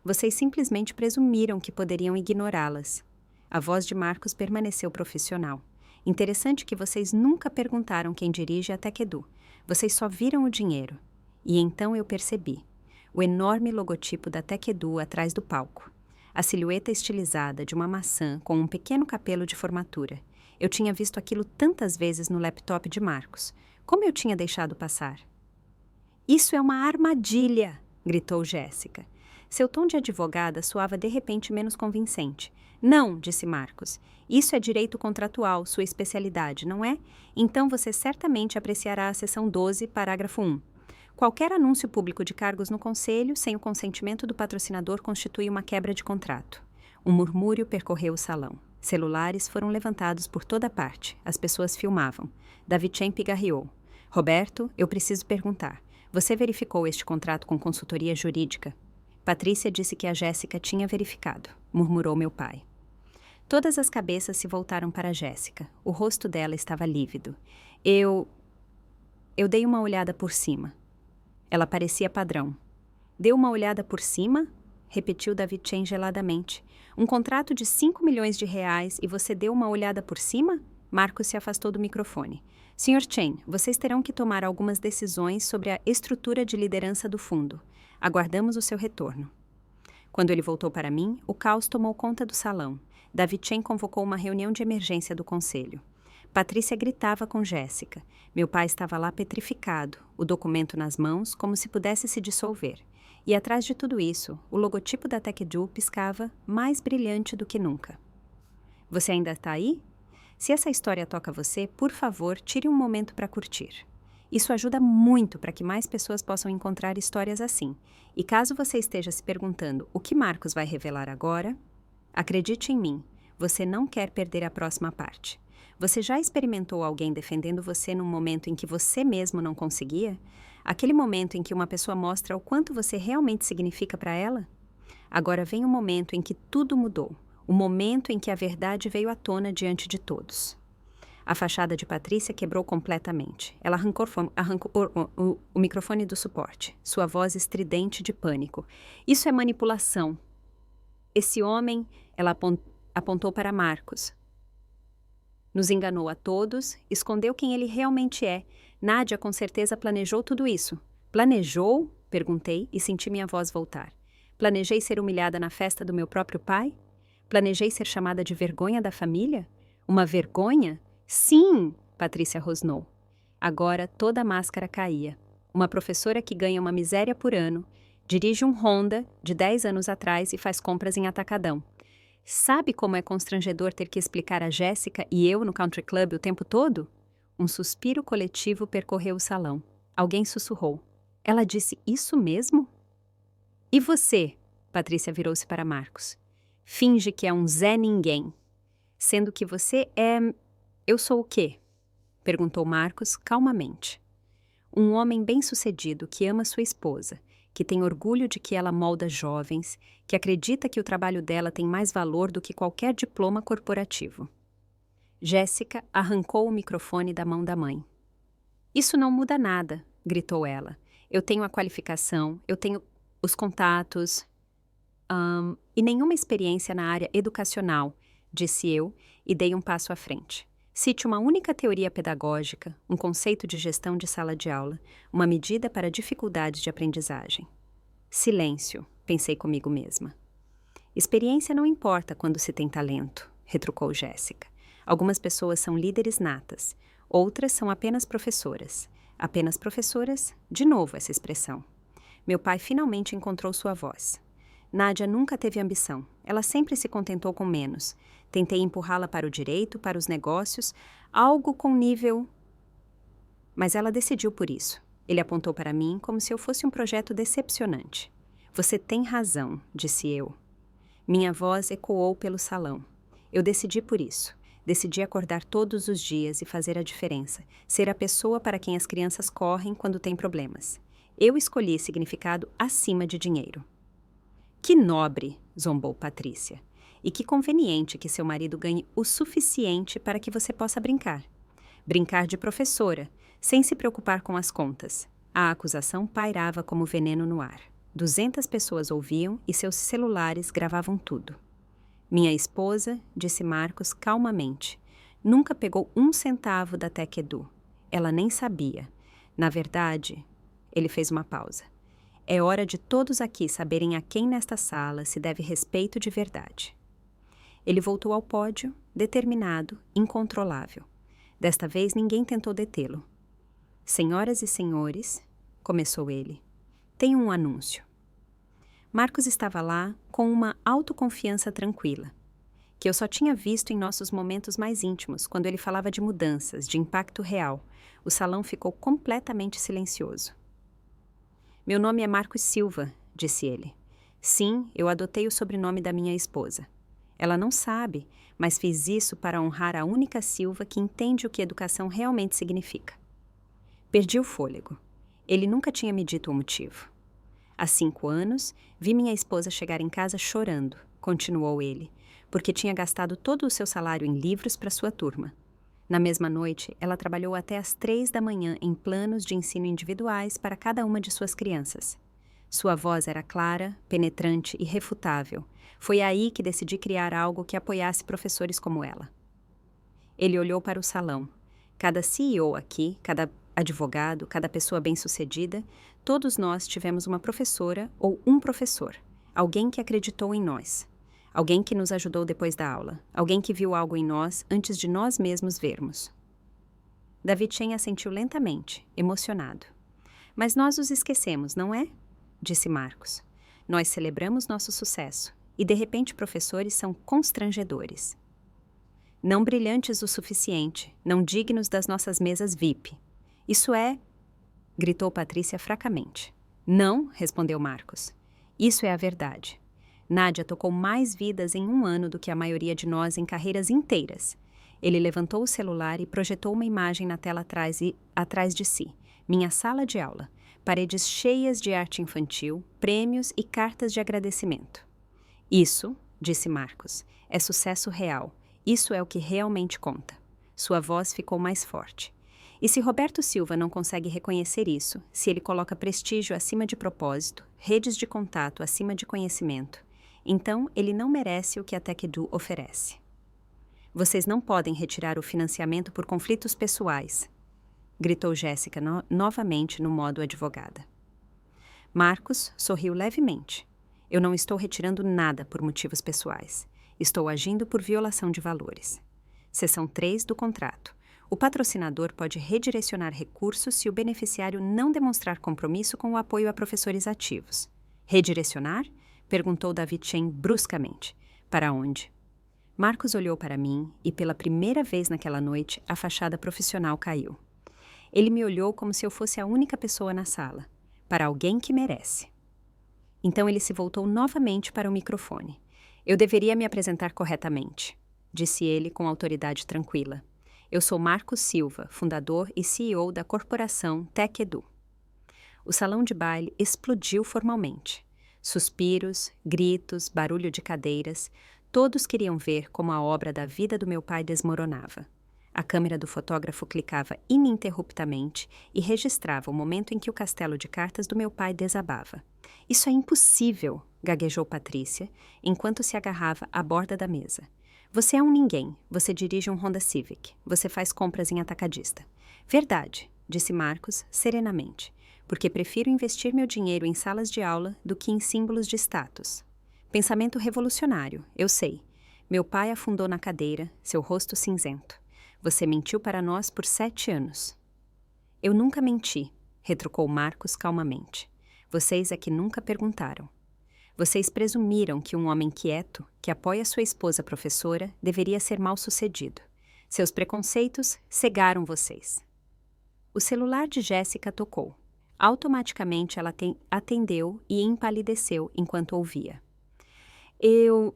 Vocês simplesmente presumiram que poderiam ignorá-las. A voz de Marcos permaneceu profissional. Interessante que vocês nunca perguntaram quem dirige a TecEdu. Vocês só viram o dinheiro. E então eu percebi. O enorme logotipo da TecEdu atrás do palco. A silhueta estilizada de uma maçã com um pequeno capelo de formatura. Eu tinha visto aquilo tantas vezes no laptop de Marcos. Como eu tinha deixado passar? Isso é uma armadilha! Gritou Jéssica. Seu tom de advogada soava de repente menos convincente. Não, disse Marcos. Isso é direito contratual, sua especialidade, não é? Então você certamente apreciará a seção 12, parágrafo 1. Qualquer anúncio público de cargos no conselho, sem o consentimento do patrocinador, constitui uma quebra de contrato. Um murmúrio percorreu o salão. Celulares foram levantados por toda parte. As pessoas filmavam. Davi Chen pigarreou. Roberto, eu preciso perguntar. Você verificou este contrato com consultoria jurídica? Patrícia disse que a Jéssica tinha verificado, murmurou meu pai. Todas as cabeças se voltaram para Jéssica. O rosto dela estava lívido. Eu dei uma olhada por cima. Ela parecia padrão. Deu uma olhada por cima? Repetiu Davi Chen geladamente. Um contrato de 5 milhões de reais e você deu uma olhada por cima? Marcos se afastou do microfone. Sr. Chen, vocês terão que tomar algumas decisões sobre a estrutura de liderança do fundo. Aguardamos o seu retorno. Quando ele voltou para mim, o caos tomou conta do salão. Davi Chen convocou uma reunião de emergência do conselho. Patrícia gritava com Jéssica. Meu pai estava lá petrificado, o documento nas mãos, como se pudesse se dissolver. E atrás de tudo isso, o logotipo da TecEdu piscava mais brilhante do que nunca. Você ainda está aí? Se essa história toca você, por favor, tire um momento para curtir. Isso ajuda muito para que mais pessoas possam encontrar histórias assim. E caso você esteja se perguntando o que Marcos vai revelar agora, acredite em mim, você não quer perder a próxima parte. Você já experimentou alguém defendendo você num momento em que você mesmo não conseguia? Aquele momento em que uma pessoa mostra o quanto você realmente significa para ela? Agora vem o momento em que tudo mudou, o momento em que a verdade veio à tona diante de todos. A fachada de Patrícia quebrou completamente. Ela arrancou o microfone do suporte, sua voz estridente de pânico. Isso é manipulação. Esse homem, ela apontou para Marcos. Nos enganou a todos, escondeu quem ele realmente é. Nádia com certeza planejou tudo isso. Planejou? Perguntei e senti minha voz voltar. Planejei ser humilhada na festa do meu próprio pai? Planejei ser chamada de vergonha da família? Uma vergonha? Sim, Patrícia rosnou. Agora toda a máscara caía. Uma professora que ganha uma miséria por ano, dirige um Honda de 10 anos atrás e faz compras em atacadão. Sabe como é constrangedor ter que explicar a Jéssica e eu no country club o tempo todo? Um suspiro coletivo percorreu o salão. Alguém sussurrou. Ela disse isso mesmo? E você? Patrícia virou-se para Marcos. Finge que é um Zé Ninguém. Sendo que você é... Eu sou o quê? Perguntou Marcos calmamente. Um homem bem-sucedido que ama sua esposa, que tem orgulho de que ela molda jovens, que acredita que o trabalho dela tem mais valor do que qualquer diploma corporativo. Jéssica arrancou o microfone da mão da mãe. Isso não muda nada, gritou ela. Eu tenho a qualificação, eu tenho os contatos e nenhuma experiência na área educacional, disse eu e dei um passo à frente. Cite uma única teoria pedagógica, um conceito de gestão de sala de aula, uma medida para dificuldades de aprendizagem. Silêncio, pensei comigo mesma. Experiência não importa quando se tem talento, retrucou Jéssica. Algumas pessoas são líderes natas, outras são apenas professoras. Apenas professoras? De novo essa expressão. Meu pai finalmente encontrou sua voz. Nádia nunca teve ambição. Ela sempre se contentou com menos. Tentei empurrá-la para o direito, para os negócios, algo com nível... Mas ela decidiu por isso. Ele apontou para mim como se eu fosse um projeto decepcionante. Você tem razão, disse eu. Minha voz ecoou pelo salão. Eu decidi por isso. Decidi acordar todos os dias e fazer a diferença. Ser a pessoa para quem as crianças correm quando têm problemas. Eu escolhi significado acima de dinheiro. Que nobre, zombou Patrícia. E que conveniente que seu marido ganhe o suficiente para que você possa brincar. Brincar de professora, sem se preocupar com as contas. A acusação pairava como veneno no ar. 200 pessoas ouviam e seus celulares gravavam tudo. Minha esposa, disse Marcos calmamente, nunca pegou 1 centavo da Tech Edu. Ela nem sabia. Na verdade, ele fez uma pausa. É hora de todos aqui saberem a quem nesta sala se deve respeito de verdade. Ele voltou ao pódio, determinado, incontrolável. Desta vez ninguém tentou detê-lo. Senhoras e senhores, começou ele, tenho um anúncio. Marcos estava lá com uma autoconfiança tranquila, que eu só tinha visto em nossos momentos mais íntimos, quando ele falava de mudanças, de impacto real. O salão ficou completamente silencioso. Meu nome é Marcos Silva, disse ele. Sim, eu adotei o sobrenome da minha esposa. Ela não sabe, mas fiz isso para honrar a única Silva que entende o que educação realmente significa. Perdi o fôlego. Ele nunca tinha me dito o motivo. Há 5 anos, vi minha esposa chegar em casa chorando, continuou ele, porque tinha gastado todo o seu salário em livros para sua turma. Na mesma noite, ela trabalhou até às 3 da manhã em planos de ensino individuais para cada uma de suas crianças. Sua voz era clara, penetrante e irrefutável. Foi aí que decidi criar algo que apoiasse professores como ela. Ele olhou para o salão. Cada CEO aqui, cada advogado, cada pessoa bem-sucedida, todos nós tivemos uma professora ou um professor, alguém que acreditou em nós. Alguém que nos ajudou depois da aula. Alguém que viu algo em nós antes de nós mesmos vermos. David Chen assentiu lentamente, emocionado. Mas nós os esquecemos, não é? Disse Marcos. Nós celebramos nosso sucesso e, de repente, professores são constrangedores. Não brilhantes o suficiente, não dignos das nossas mesas VIP. Isso é gritou Patrícia fracamente. Não, respondeu Marcos. Isso é a verdade. Nádia tocou mais vidas em um ano do que a maioria de nós em carreiras inteiras. Ele levantou o celular e projetou uma imagem na tela atrás de si. Minha sala de aula. Paredes cheias de arte infantil, prêmios e cartas de agradecimento. Isso, disse Marcos, é sucesso real. Isso é o que realmente conta. Sua voz ficou mais forte. E se Roberto Silva não consegue reconhecer isso, se ele coloca prestígio acima de propósito, redes de contato acima de conhecimento, então ele não merece o que a TechEdu oferece. Vocês não podem retirar o financiamento por conflitos pessoais, gritou Jéssica novamente no modo advogada. Marcos sorriu levemente. Eu não estou retirando nada por motivos pessoais. Estou agindo por violação de valores. Seção 3 do contrato. O patrocinador pode redirecionar recursos se o beneficiário não demonstrar compromisso com o apoio a professores ativos. Redirecionar? Perguntou David Chen bruscamente. Para onde? Marcos olhou para mim e, pela primeira vez naquela noite, a fachada profissional caiu. Ele me olhou como se eu fosse a única pessoa na sala. Para alguém que merece. Então ele se voltou novamente para o microfone. Eu deveria me apresentar corretamente, disse ele com autoridade tranquila. Eu sou Marcos Silva, fundador e CEO da corporação TechEdu. O salão de baile explodiu formalmente. Suspiros, gritos, barulho de cadeiras, todos queriam ver como a obra da vida do meu pai desmoronava. A câmera do fotógrafo clicava ininterruptamente e registrava o momento em que o castelo de cartas do meu pai desabava. Isso é impossível, gaguejou Patrícia, enquanto se agarrava à borda da mesa. Você é um ninguém, você dirige um Honda Civic, você faz compras em atacadista. Verdade, disse Marcos serenamente, porque prefiro investir meu dinheiro em salas de aula do que em símbolos de status. Pensamento revolucionário, eu sei. Meu pai afundou na cadeira, seu rosto cinzento. Você mentiu para nós por 7 anos. Eu nunca menti, retrucou Marcos calmamente. Vocês é que nunca perguntaram. Vocês presumiram que um homem quieto, que apoia sua esposa professora, deveria ser mal-sucedido. Seus preconceitos cegaram vocês. O celular de Jéssica tocou. Automaticamente ela atendeu e empalideceu enquanto ouvia. Eu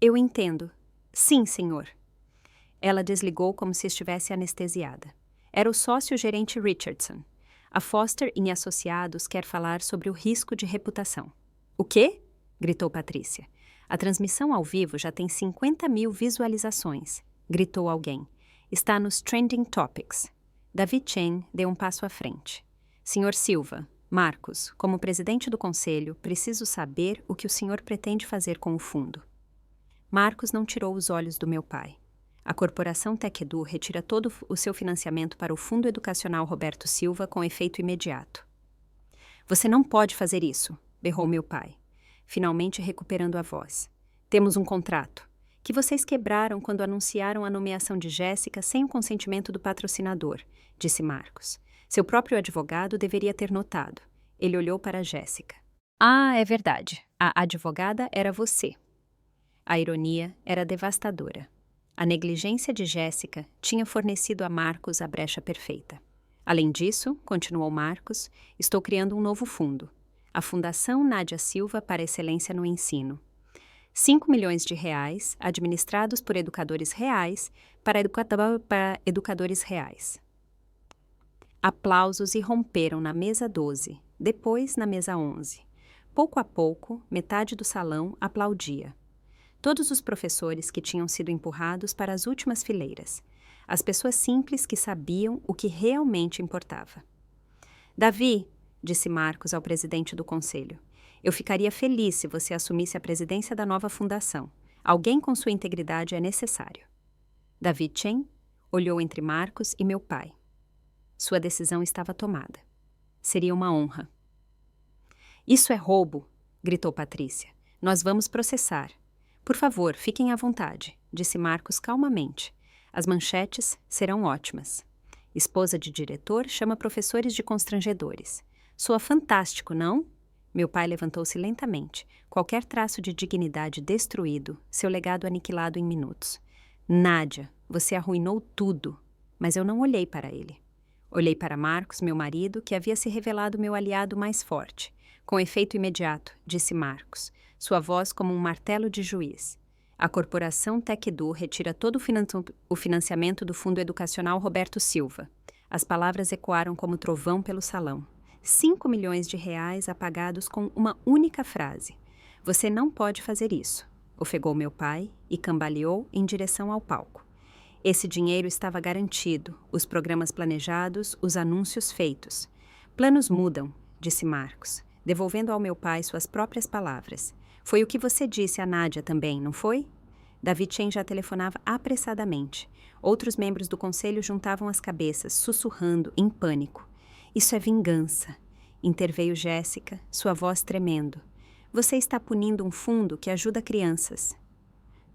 entendo. Sim, senhor. Ela desligou como se estivesse anestesiada. Era o sócio-gerente Richardson. A Foster e Associados quer falar sobre o risco de reputação. O quê? Gritou Patrícia. A transmissão ao vivo já tem 50.000 visualizações, gritou alguém. Está nos Trending Topics. David Chen deu um passo à frente. Senhor Silva, Marcos, como presidente do conselho, preciso saber o que o senhor pretende fazer com o fundo. Marcos não tirou os olhos do meu pai. A corporação TechEdu retira todo o seu financiamento para o Fundo Educacional Roberto Silva com efeito imediato. Você não pode fazer isso, berrou meu pai, finalmente recuperando a voz. Temos um contrato, que vocês quebraram quando anunciaram a nomeação de Jéssica sem o consentimento do patrocinador, disse Marcos. Seu próprio advogado deveria ter notado. Ele olhou para Jéssica. Ah, é verdade. A advogada era você. A ironia era devastadora. A negligência de Jéssica tinha fornecido a Marcos a brecha perfeita. Além disso, continuou Marcos, estou criando um novo fundo. A Fundação Nádia Silva para Excelência no Ensino. 5 milhões de reais, administrados por educadores reais, para educadores reais. Aplausos irromperam na mesa 12, depois na mesa 11. Pouco a pouco, metade do salão aplaudia. Todos os professores que tinham sido empurrados para as últimas fileiras. As pessoas simples que sabiam o que realmente importava. Davi, disse Marcos ao presidente do conselho, eu ficaria feliz se você assumisse a presidência da nova fundação. Alguém com sua integridade é necessário. David Chen olhou entre Marcos e meu pai. Sua decisão estava tomada. Seria uma honra. Isso é roubo, gritou Patrícia. Nós vamos processar. Por favor, fiquem à vontade, disse Marcos calmamente. As manchetes serão ótimas. Esposa de diretor chama professores de constrangedores. Soa fantástico, não? Meu pai levantou-se lentamente, qualquer traço de dignidade destruído, seu legado aniquilado em minutos. Nádia, você arruinou tudo. Mas eu não olhei para ele. Olhei para Marcos, meu marido, que havia se revelado meu aliado mais forte. Com efeito imediato, disse Marcos, sua voz como um martelo de juiz. A corporação TecEdu retira todo o financiamento do Fundo Educacional Roberto Silva. As palavras ecoaram como trovão pelo salão. 5 milhões de reais apagados com uma única frase. Você não pode fazer isso, ofegou meu pai e cambaleou em direção ao palco. Esse dinheiro estava garantido, os programas planejados, os anúncios feitos. Planos mudam, disse Marcos, devolvendo ao meu pai suas próprias palavras. Foi o que você disse a Nádia também, não foi? David Chen já telefonava apressadamente. Outros membros do conselho juntavam as cabeças, sussurrando, em pânico. Isso é vingança, interveio Jéssica, sua voz tremendo. Você está punindo um fundo que ajuda crianças.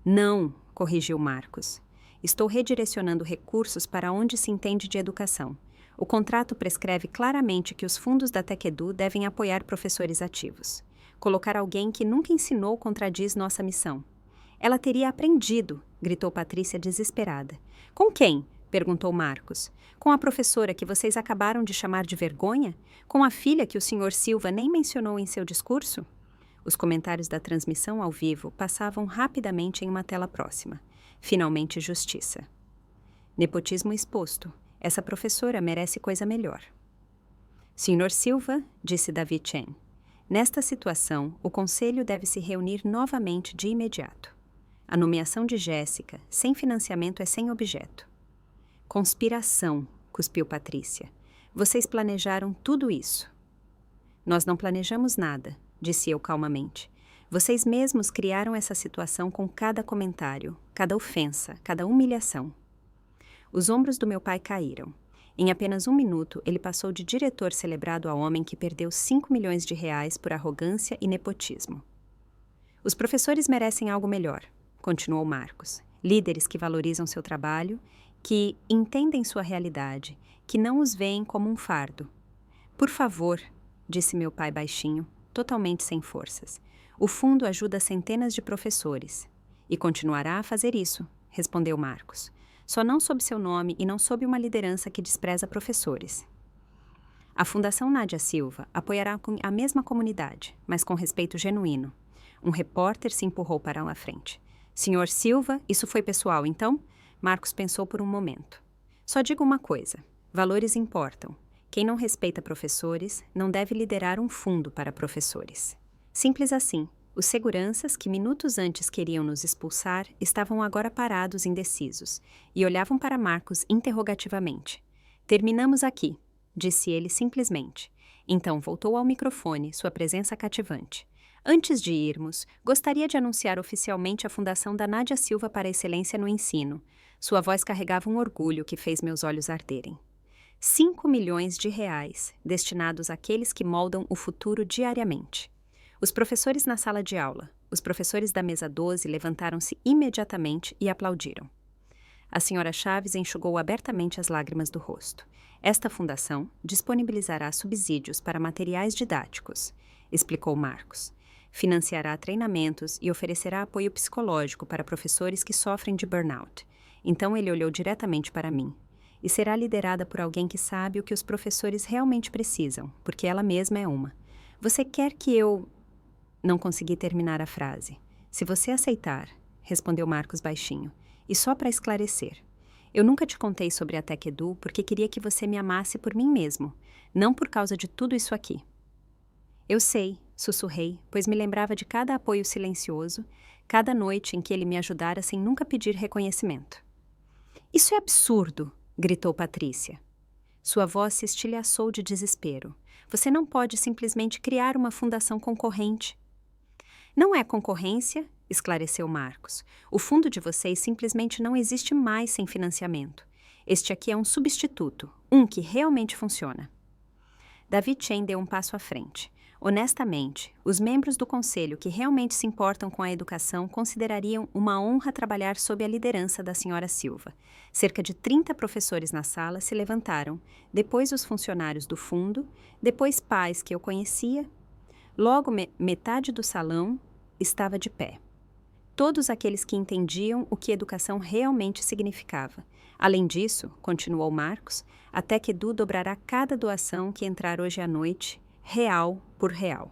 Não, corrigiu Marcos. Estou redirecionando recursos para onde se entende de educação. O contrato prescreve claramente que os fundos da TecEdu devem apoiar professores ativos. Colocar alguém que nunca ensinou contradiz nossa missão. Ela teria aprendido, gritou Patrícia desesperada. Com quem? Perguntou Marcos. Com a professora que vocês acabaram de chamar de vergonha? Com a filha que o Sr. Silva nem mencionou em seu discurso? Os comentários da transmissão ao vivo passavam rapidamente em uma tela próxima. Finalmente, justiça. Nepotismo exposto. Essa professora merece coisa melhor. Sr. Silva, disse David Chen, nesta situação, o conselho deve se reunir novamente de imediato. A nomeação de Jéssica, sem financiamento, é sem objeto. Conspiração, cuspiu Patrícia. Vocês planejaram tudo isso. Nós não planejamos nada, disse eu calmamente. Vocês mesmos criaram essa situação com cada comentário, cada ofensa, cada humilhação. Os ombros do meu pai caíram. Em apenas 1 minuto, ele passou de diretor celebrado a homem que perdeu 5 milhões de reais por arrogância e nepotismo. Os professores merecem algo melhor, continuou Marcos. Líderes que valorizam seu trabalho, que entendem sua realidade, que não os veem como um fardo. Por favor, disse meu pai baixinho, totalmente sem forças. O fundo ajuda centenas de professores. E continuará a fazer isso, respondeu Marcos. Só não sob seu nome e não sob uma liderança que despreza professores. A Fundação Nádia Silva apoiará a mesma comunidade, mas com respeito genuíno. Um repórter se empurrou para lá frente. Senhor Silva, isso foi pessoal, então? Marcos pensou por um momento. Só digo uma coisa, valores importam. Quem não respeita professores não deve liderar um fundo para professores. Simples assim. Os seguranças que minutos antes queriam nos expulsar estavam agora parados indecisos e olhavam para Marcos interrogativamente. Terminamos aqui, disse ele simplesmente. Então voltou ao microfone, sua presença cativante. Antes de irmos, gostaria de anunciar oficialmente a fundação da Nádia Silva para a Excelência no Ensino. Sua voz carregava um orgulho que fez meus olhos arderem. 5 milhões de reais, destinados àqueles que moldam o futuro diariamente. Os professores na sala de aula, os professores da mesa 12 levantaram-se imediatamente e aplaudiram. A senhora Chaves enxugou abertamente as lágrimas do rosto. Esta fundação disponibilizará subsídios para materiais didáticos, explicou Marcos. Financiará treinamentos e oferecerá apoio psicológico para professores que sofrem de burnout. Então ele olhou diretamente para mim. E será liderada por alguém que sabe o que os professores realmente precisam, porque ela mesma é uma. Você quer que eu... Não consegui terminar a frase. Se você aceitar, respondeu Marcos baixinho, e só para esclarecer. Eu nunca te contei sobre a TecEdu porque queria que você me amasse por mim mesmo, não por causa de tudo isso aqui. Eu sei, sussurrei, pois me lembrava de cada apoio silencioso, cada noite em que ele me ajudara sem nunca pedir reconhecimento. Isso é absurdo, gritou Patrícia. Sua voz se estilhaçou de desespero. Você não pode simplesmente criar uma fundação concorrente. Não é concorrência, esclareceu Marcos. O fundo de vocês simplesmente não existe mais sem financiamento. Este aqui é um substituto, um que realmente funciona. David Chen deu um passo à frente. Honestamente, os membros do conselho que realmente se importam com a educação considerariam uma honra trabalhar sob a liderança da senhora Silva. Cerca de 30 professores na sala se levantaram, depois os funcionários do fundo, depois pais que eu conhecia. Logo, metade do salão estava de pé. Todos aqueles que entendiam o que educação realmente significava. Além disso, continuou Marcos, até que Edu dobrará cada doação que entrar hoje à noite, real por real.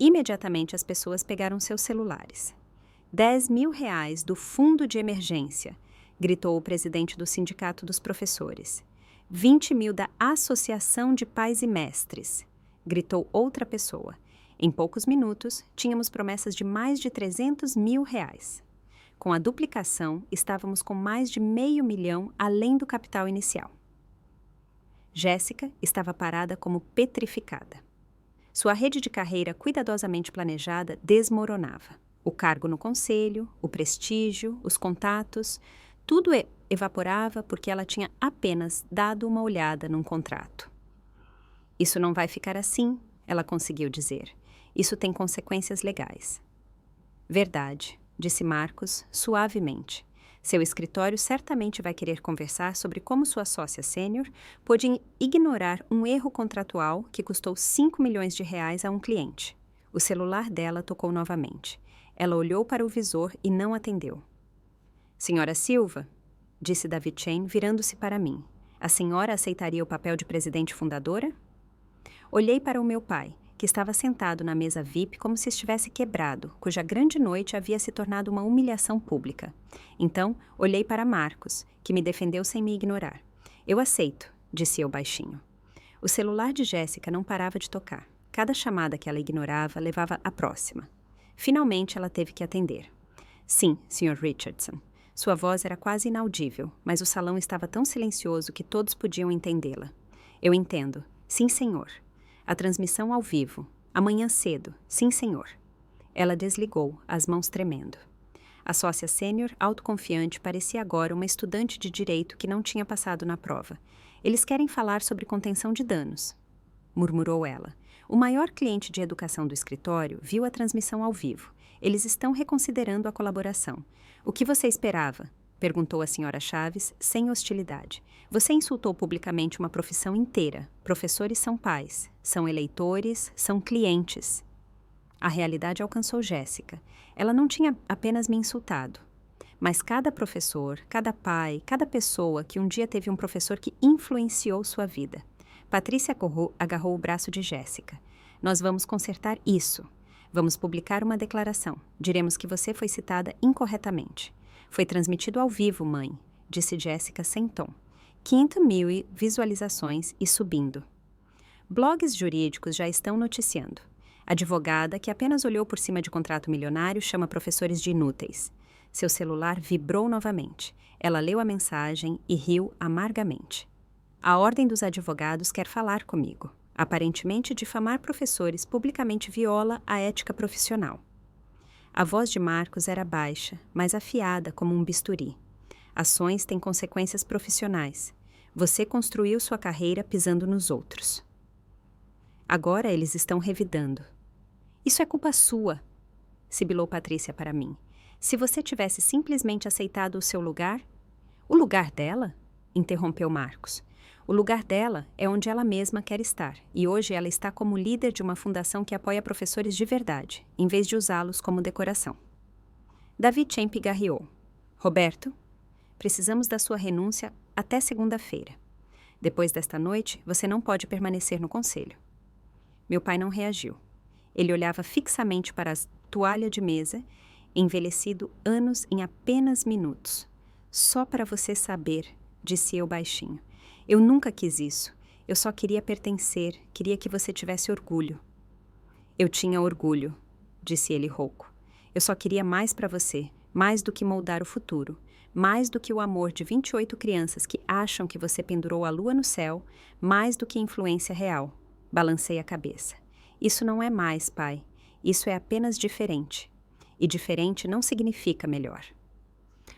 Imediatamente as pessoas pegaram seus celulares. 10 mil reais do fundo de emergência, gritou o presidente do Sindicato dos Professores. 20 mil da Associação de Pais e Mestres, gritou outra pessoa. Em poucos minutos, tínhamos promessas de mais de 300 mil reais. Com a duplicação, estávamos com mais de $500 mil além do capital inicial. Jéssica estava parada como petrificada. Sua rede de carreira cuidadosamente planejada desmoronava. O cargo no conselho, o prestígio, os contatos, tudo evaporava porque ela tinha apenas dado uma olhada num contrato. Isso não vai ficar assim, ela conseguiu dizer. Isso tem consequências legais. Verdade, disse Marcos suavemente. Seu escritório certamente vai querer conversar sobre como sua sócia sênior pôde ignorar um erro contratual que custou 5 milhões de reais a um cliente. O celular dela tocou novamente. Ela olhou para o visor e não atendeu. Senhora Silva, disse David Chain, virando-se para mim. A senhora aceitaria o papel de presidente fundadora? Olhei para o meu pai, que estava sentado na mesa VIP como se estivesse quebrado, cuja grande noite havia se tornado uma humilhação pública. Então, olhei para Marcos, que me defendeu sem me ignorar. Eu aceito, disse eu baixinho. O celular de Jéssica não parava de tocar. Cada chamada que ela ignorava levava à próxima. Finalmente, ela teve que atender. Sim, Sr. Richardson. Sua voz era quase inaudível, mas o salão estava tão silencioso que todos podiam entendê-la. Eu entendo. Sim, senhor. A transmissão ao vivo. Amanhã cedo. Sim, senhor. Ela desligou, as mãos tremendo. A sócia sênior, autoconfiante, parecia agora uma estudante de direito que não tinha passado na prova. Eles querem falar sobre contenção de danos, murmurou ela. O maior cliente de educação do escritório viu a transmissão ao vivo. Eles estão reconsiderando a colaboração. O que você esperava? Perguntou a senhora Chaves, sem hostilidade. Você insultou publicamente uma profissão inteira. Professores são pais, são eleitores, são clientes. A realidade alcançou Jéssica. Ela não tinha apenas me insultado. Mas cada professor, cada pai, cada pessoa que um dia teve um professor que influenciou sua vida. Patrícia agarrou o braço de Jéssica. Nós vamos consertar isso. Vamos publicar uma declaração. Diremos que você foi citada incorretamente. Foi transmitido ao vivo, mãe, disse Jéssica sem tom. 500 mil visualizações e subindo. Blogs jurídicos já estão noticiando. Advogada que apenas olhou por cima de contrato milionário chama professores de inúteis. Seu celular vibrou novamente. Ela leu a mensagem e riu amargamente. A Ordem dos Advogados quer falar comigo. Aparentemente, difamar professores publicamente viola a ética profissional. A voz de Marcos era baixa, mas afiada como um bisturi. Ações têm consequências profissionais. Você construiu sua carreira pisando nos outros. Agora eles estão revidando. Isso é culpa sua, sibilou Patrícia para mim. Se você tivesse simplesmente aceitado o seu lugar... O lugar dela? Interrompeu Marcos. O lugar dela é onde ela mesma quer estar, e hoje ela está como líder de uma fundação que apoia professores de verdade, em vez de usá-los como decoração. David Chain pigarreou. Roberto, precisamos da sua renúncia até segunda-feira. Depois desta noite, você não pode permanecer no conselho. Meu pai não reagiu. Ele olhava fixamente para a toalha de mesa, envelhecido anos em apenas minutos. Só para você saber, disse eu baixinho. Eu nunca quis isso. Eu só queria pertencer, queria que você tivesse orgulho. Eu tinha orgulho, disse ele rouco. Eu só queria mais para você, mais do que moldar o futuro, mais do que o amor de 28 crianças que acham que você pendurou a lua no céu, mais do que influência real. Balancei a cabeça. Isso não é mais, pai. Isso é apenas diferente. E diferente não significa melhor.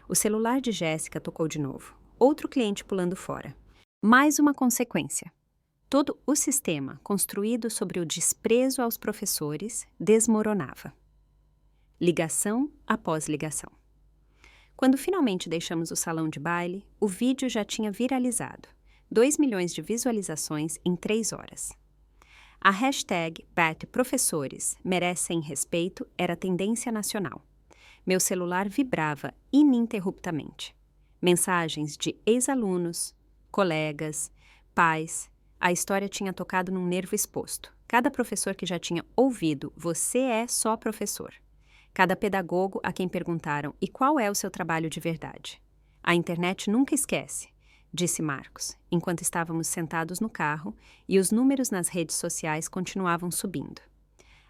O celular de Jéssica tocou de novo. Outro cliente pulando fora. Mais uma consequência. Todo o sistema, construído sobre o desprezo aos professores, desmoronava. Ligação após ligação. Quando finalmente deixamos o salão de baile, o vídeo já tinha viralizado. 2 milhões de visualizações em 3 horas. A hashtag #Professores merecem respeito era tendência nacional. Meu celular vibrava ininterruptamente. Mensagens de ex-alunos, colegas, Pais, a história tinha tocado num nervo exposto. Cada professor que já tinha ouvido, você é só professor. Cada pedagogo a quem perguntaram, e qual é o seu trabalho de verdade? A internet nunca esquece, disse Marcos, enquanto estávamos sentados no carro e os números nas redes sociais continuavam subindo.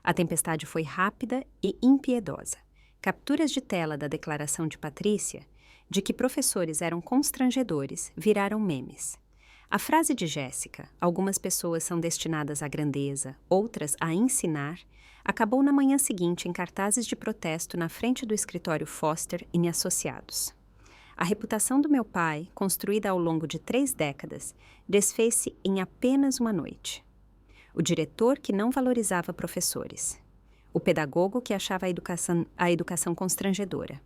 A tempestade foi rápida e impiedosa. Capturas de tela da declaração de Patrícia, de que professores eram constrangedores, viraram memes. A frase de Jéssica, algumas pessoas são destinadas à grandeza, outras a ensinar, acabou na manhã seguinte em cartazes de protesto na frente do escritório Foster e Associados. A reputação do meu pai, construída ao longo de 3 décadas, desfez-se em apenas uma noite. O diretor que não valorizava professores. O pedagogo que achava a educação constrangedora.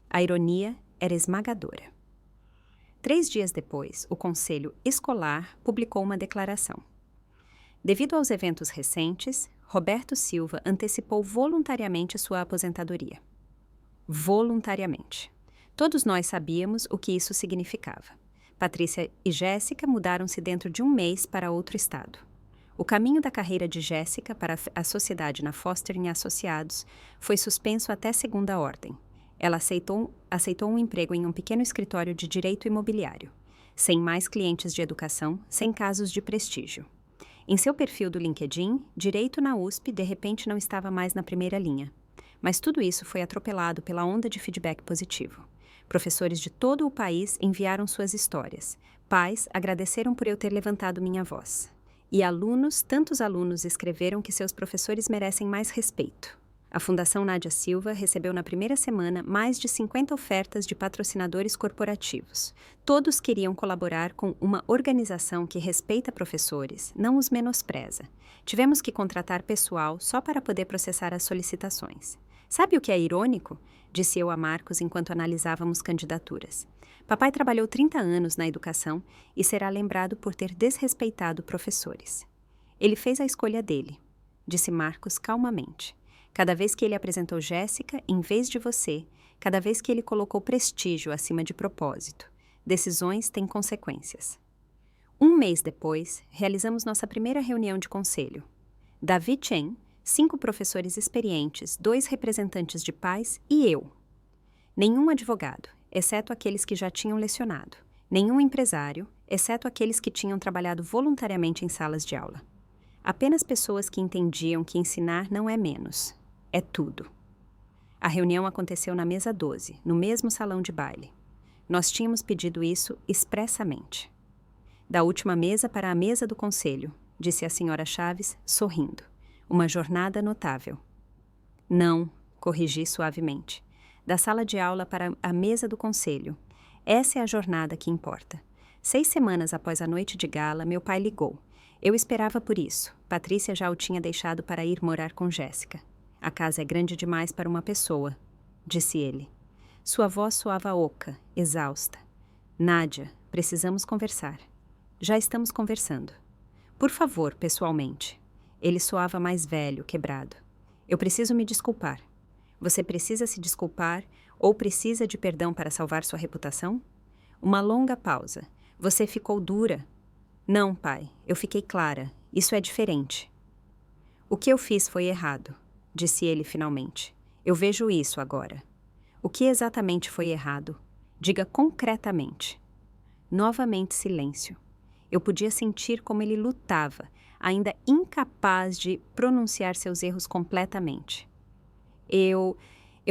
A ironia era esmagadora. 3 dias depois, o Conselho Escolar publicou uma declaração. Devido aos eventos recentes, Roberto Silva antecipou voluntariamente sua aposentadoria. Voluntariamente. Todos nós sabíamos o que isso significava. Patrícia e Jéssica mudaram-se dentro de um mês para outro estado. O caminho da carreira de Jéssica para a sociedade na Foster & Associados foi suspenso até segunda ordem. Ela aceitou um emprego em um pequeno escritório de direito imobiliário, sem mais clientes de educação, sem casos de prestígio. Em seu perfil do LinkedIn, direito na USP de repente não estava mais na primeira linha. Mas tudo isso foi atropelado pela onda de feedback positivo. Professores de todo o país enviaram suas histórias. Pais agradeceram por eu ter levantado minha voz. E alunos, tantos alunos escreveram que seus professores merecem mais respeito. A Fundação Nádia Silva recebeu na primeira semana mais de 50 ofertas de patrocinadores corporativos. Todos queriam colaborar com uma organização que respeita professores, não os menospreza. Tivemos que contratar pessoal só para poder processar as solicitações. Sabe o que é irônico? Disse eu a Marcos enquanto analisávamos candidaturas. Papai trabalhou 30 anos na educação e será lembrado por ter desrespeitado professores. Ele fez a escolha dele, disse Marcos calmamente. Cada vez que ele apresentou Jéssica em vez de você, cada vez que ele colocou prestígio acima de propósito. Decisões têm consequências. 1 mês depois, realizamos nossa primeira reunião de conselho. Davi Chen, 5 professores experientes, 2 representantes de pais e eu. Nenhum advogado, exceto aqueles que já tinham lecionado. Nenhum empresário, exceto aqueles que tinham trabalhado voluntariamente em salas de aula. Apenas pessoas que entendiam que ensinar não é menos. É tudo. A reunião aconteceu na mesa 12, no mesmo salão de baile. Nós tínhamos pedido isso expressamente. Da última mesa para a mesa do conselho, disse a senhora Chaves, sorrindo. Uma jornada notável. Não, corrigi suavemente. Da sala de aula para a mesa do conselho. Essa é a jornada que importa. 6 semanas após a noite de gala, meu pai ligou. Eu esperava por isso. Patrícia já o tinha deixado para ir morar com Jéssica. A casa é grande demais para uma pessoa, disse ele. Sua voz soava oca, exausta. Nádia, precisamos conversar. Já estamos conversando. Por favor, pessoalmente. Ele soava mais velho, quebrado. Eu preciso me desculpar. Você precisa se desculpar ou precisa de perdão para salvar sua reputação? Uma longa pausa. Você ficou dura. Não, pai, eu fiquei clara. Isso é diferente. O que eu fiz foi errado, disse ele finalmente. Eu vejo isso agora. O que exatamente foi errado? Diga concretamente. Novamente silêncio. Eu podia sentir como ele lutava, ainda incapaz de pronunciar seus erros completamente. Eu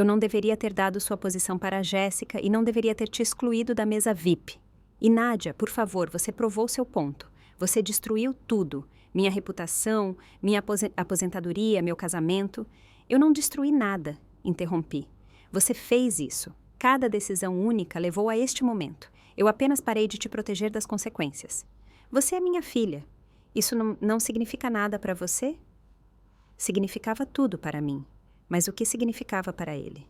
não deveria ter dado sua posição para a Jéssica e não deveria ter te excluído da mesa VIP. E Nádia, por favor, você provou seu ponto. Você destruiu tudo. Minha reputação, minha aposentadoria, meu casamento. Eu não destruí nada, interrompi. Você fez isso. Cada decisão única levou a este momento. Eu apenas parei de te proteger das consequências. Você é minha filha. Isso não significa nada para você? Significava tudo para mim. Mas o que significava para ele?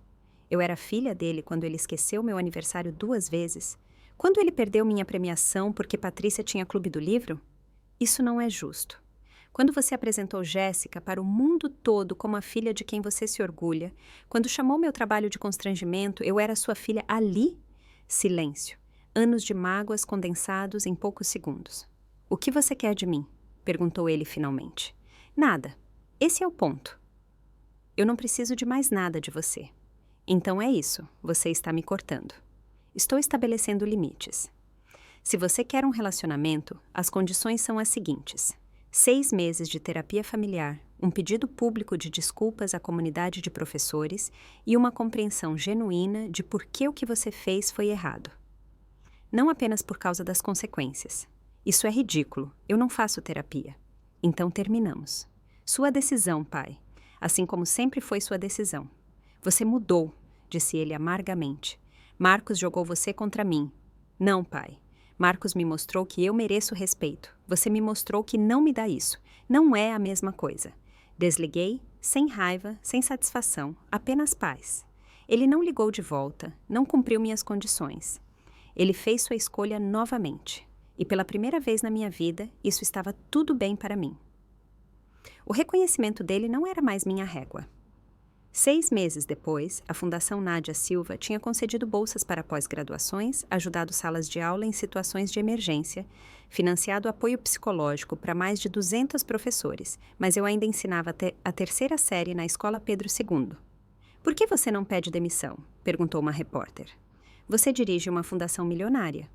Eu era filha dele quando ele esqueceu meu aniversário 2 vezes? Quando ele perdeu minha premiação porque Patrícia tinha clube do livro? Isso não é justo. Quando você apresentou Jéssica para o mundo todo como a filha de quem você se orgulha, quando chamou meu trabalho de constrangimento, eu era sua filha ali? Silêncio. Anos de mágoas condensados em poucos segundos. O que você quer de mim? Perguntou ele finalmente. Nada. Esse é o ponto. Eu não preciso de mais nada de você. Então é isso, você está me cortando. Estou estabelecendo limites. Se você quer um relacionamento, as condições são as seguintes: 6 meses de terapia familiar, um pedido público de desculpas à comunidade de professores e uma compreensão genuína de por que o que você fez foi errado. Não apenas por causa das consequências. Isso é ridículo, eu não faço terapia. Então terminamos. Sua decisão, pai. Assim como sempre foi sua decisão. Você mudou, disse ele amargamente. Marcos jogou você contra mim. Não, pai. Marcos me mostrou que eu mereço respeito. Você me mostrou que não me dá isso. Não é a mesma coisa. Desliguei, sem raiva, sem satisfação, apenas paz. Ele não ligou de volta, não cumpriu minhas condições. Ele fez sua escolha novamente. E pela primeira vez na minha vida, isso estava tudo bem para mim. O reconhecimento dele não era mais minha régua. 6 meses depois, a Fundação Nádia Silva tinha concedido bolsas para pós-graduações, ajudado salas de aula em situações de emergência, financiado apoio psicológico para mais de 200 professores, mas eu ainda ensinava a 3ª série na Escola Pedro II. Por que você não pede demissão? Perguntou uma repórter. Você dirige uma fundação milionária.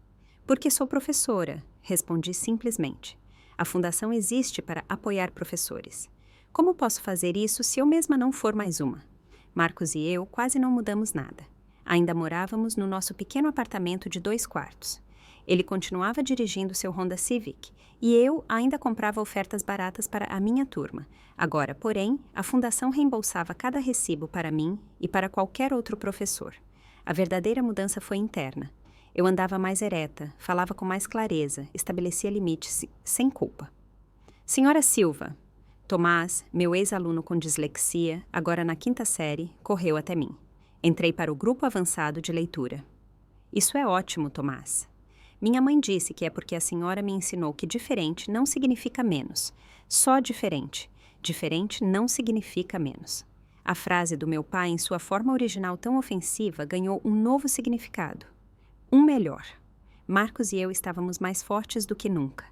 Porque sou professora, respondi simplesmente. A fundação existe para apoiar professores. Como posso fazer isso se eu mesma não for mais uma? Marcos e eu quase não mudamos nada. Ainda morávamos no nosso pequeno apartamento de 2 quartos. Ele continuava dirigindo seu Honda Civic e eu ainda comprava ofertas baratas para a minha turma. Agora, porém, a fundação reembolsava cada recibo para mim e para qualquer outro professor. A verdadeira mudança foi interna. Eu andava mais ereta, falava com mais clareza, estabelecia limites sem culpa. Senhora Silva, Tomás, meu ex-aluno com dislexia, agora na 5ª série, correu até mim. Entrei para o grupo avançado de leitura. Isso é ótimo, Tomás. Minha mãe disse que é porque a senhora me ensinou que diferente não significa menos. Só diferente. Diferente não significa menos. A frase do meu pai, em sua forma original tão ofensiva, ganhou um novo significado. Um melhor. Marcos e eu estávamos mais fortes do que nunca.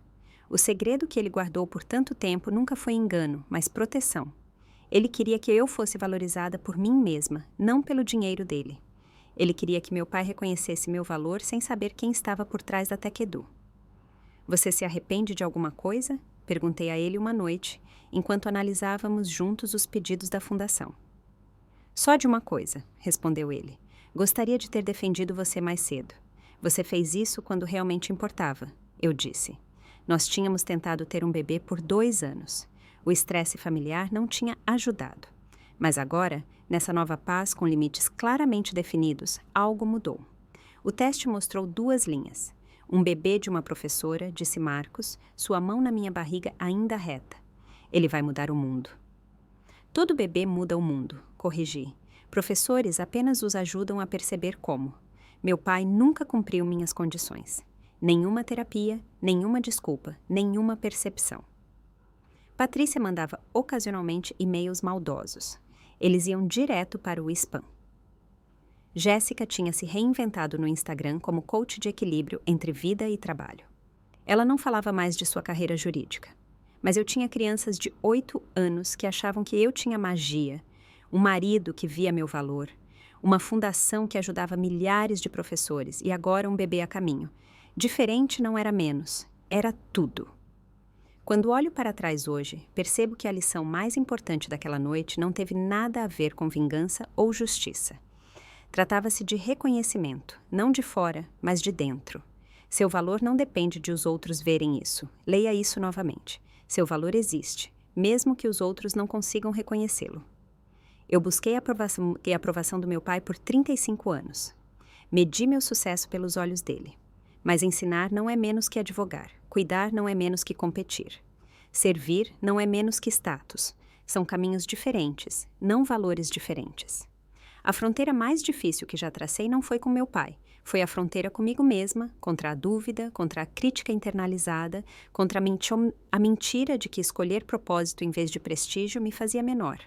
O segredo que ele guardou por tanto tempo nunca foi engano, mas proteção. Ele queria que eu fosse valorizada por mim mesma, não pelo dinheiro dele. Ele queria que meu pai reconhecesse meu valor sem saber quem estava por trás da Tekedu. Você se arrepende de alguma coisa? Perguntei a ele uma noite, enquanto analisávamos juntos os pedidos da fundação. Só de uma coisa, respondeu ele. Gostaria de ter defendido você mais cedo. Você fez isso quando realmente importava, eu disse. Nós tínhamos tentado ter um bebê por 2 anos. O estresse familiar não tinha ajudado. Mas agora, nessa nova paz com limites claramente definidos, algo mudou. O teste mostrou 2 linhas. Um bebê de uma professora, disse Marcos, sua mão na minha barriga ainda reta. Ele vai mudar o mundo. Todo bebê muda o mundo, corrigi. Professores apenas os ajudam a perceber como. Meu pai nunca cumpriu minhas condições. Nenhuma terapia, nenhuma desculpa, nenhuma percepção. Patrícia mandava ocasionalmente e-mails maldosos. Eles iam direto para o spam. Jéssica tinha se reinventado no Instagram como coach de equilíbrio entre vida e trabalho. Ela não falava mais de sua carreira jurídica. Mas eu tinha crianças de 8 anos que achavam que eu tinha magia, um marido que via meu valor, uma fundação que ajudava milhares de professores e agora um bebê a caminho. Diferente não era menos, era tudo. Quando olho para trás hoje, percebo que a lição mais importante daquela noite não teve nada a ver com vingança ou justiça. Tratava-se de reconhecimento, não de fora, mas de dentro. Seu valor não depende de os outros verem isso. Leia isso novamente. Seu valor existe, mesmo que os outros não consigam reconhecê-lo. Eu busquei a aprovação do meu pai por 35 anos. Medi meu sucesso pelos olhos dele. Mas ensinar não é menos que advogar. Cuidar não é menos que competir. Servir não é menos que status. São caminhos diferentes, não valores diferentes. A fronteira mais difícil que já tracei não foi com meu pai. Foi a fronteira comigo mesma, contra a dúvida, contra a crítica internalizada, contra a mentira de que escolher propósito em vez de prestígio me fazia menor.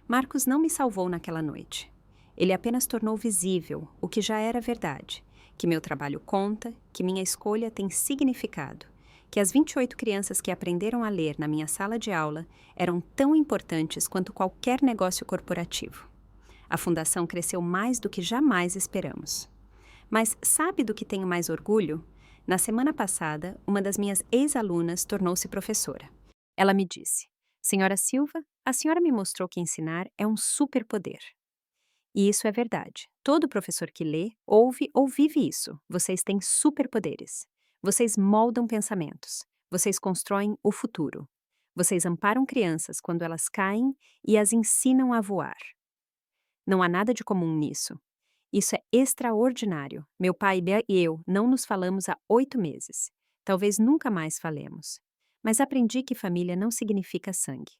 Marcos não me salvou naquela noite. Ele apenas tornou visível o que já era verdade, que meu trabalho conta, que minha escolha tem significado, que as 28 crianças que aprenderam a ler na minha sala de aula eram tão importantes quanto qualquer negócio corporativo. A fundação cresceu mais do que jamais esperamos. Mas sabe do que tenho mais orgulho? Na semana passada, uma das minhas ex-alunas tornou-se professora. Ela me disse: Senhora Silva, a senhora me mostrou que ensinar é um superpoder. E isso é verdade. Todo professor que lê, ouve ou vive isso. Vocês têm superpoderes. Vocês moldam pensamentos. Vocês constroem o futuro. Vocês amparam crianças quando elas caem e as ensinam a voar. Não há nada de comum nisso. Isso é extraordinário. Meu pai e eu não nos falamos há 8 meses. Talvez nunca mais falemos. Mas aprendi que família não significa sangue.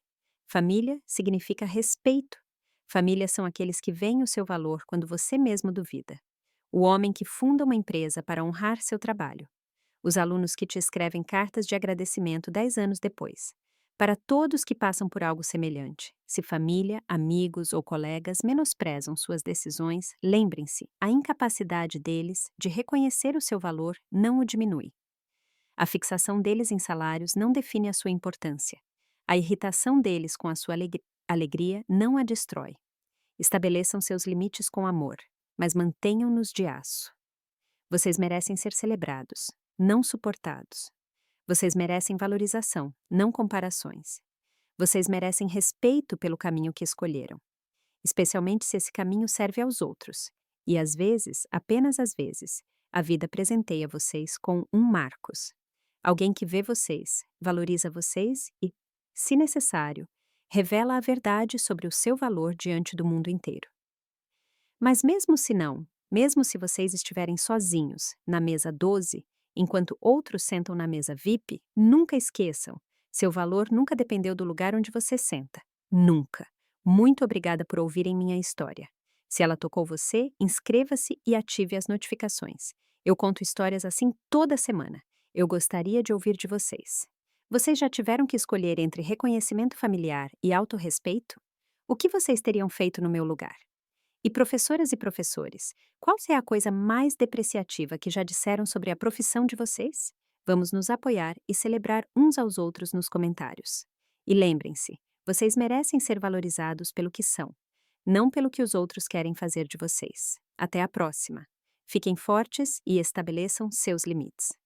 Família significa respeito. Família são aqueles que veem o seu valor quando você mesmo duvida. O homem que funda uma empresa para honrar seu trabalho. Os alunos que te escrevem cartas de agradecimento 10 anos depois. Para todos que passam por algo semelhante, se família, amigos ou colegas menosprezam suas decisões, lembrem-se, a incapacidade deles de reconhecer o seu valor não o diminui. A fixação deles em salários não define a sua importância. A irritação deles com a sua alegria não a destrói. Estabeleçam seus limites com amor, mas mantenham-nos de aço. Vocês merecem ser celebrados, não suportados. Vocês merecem valorização, não comparações. Vocês merecem respeito pelo caminho que escolheram, especialmente se esse caminho serve aos outros. E às vezes, apenas às vezes, a vida presenteia vocês com um Marcos. Alguém que vê vocês, valoriza vocês e, se necessário, revela a verdade sobre o seu valor diante do mundo inteiro. Mas mesmo se não, mesmo se vocês estiverem sozinhos, na mesa 12, enquanto outros sentam na mesa VIP, nunca esqueçam, seu valor nunca dependeu do lugar onde você senta. Nunca. Muito obrigada por ouvirem minha história. Se ela tocou você, inscreva-se e ative as notificações. Eu conto histórias assim toda semana. Eu gostaria de ouvir de vocês. Vocês já tiveram que escolher entre reconhecimento familiar e autorrespeito? O que vocês teriam feito no meu lugar? E professoras e professores, qual é a coisa mais depreciativa que já disseram sobre a profissão de vocês? Vamos nos apoiar e celebrar uns aos outros nos comentários. E lembrem-se, vocês merecem ser valorizados pelo que são, não pelo que os outros querem fazer de vocês. Até a próxima. Fiquem fortes e estabeleçam seus limites.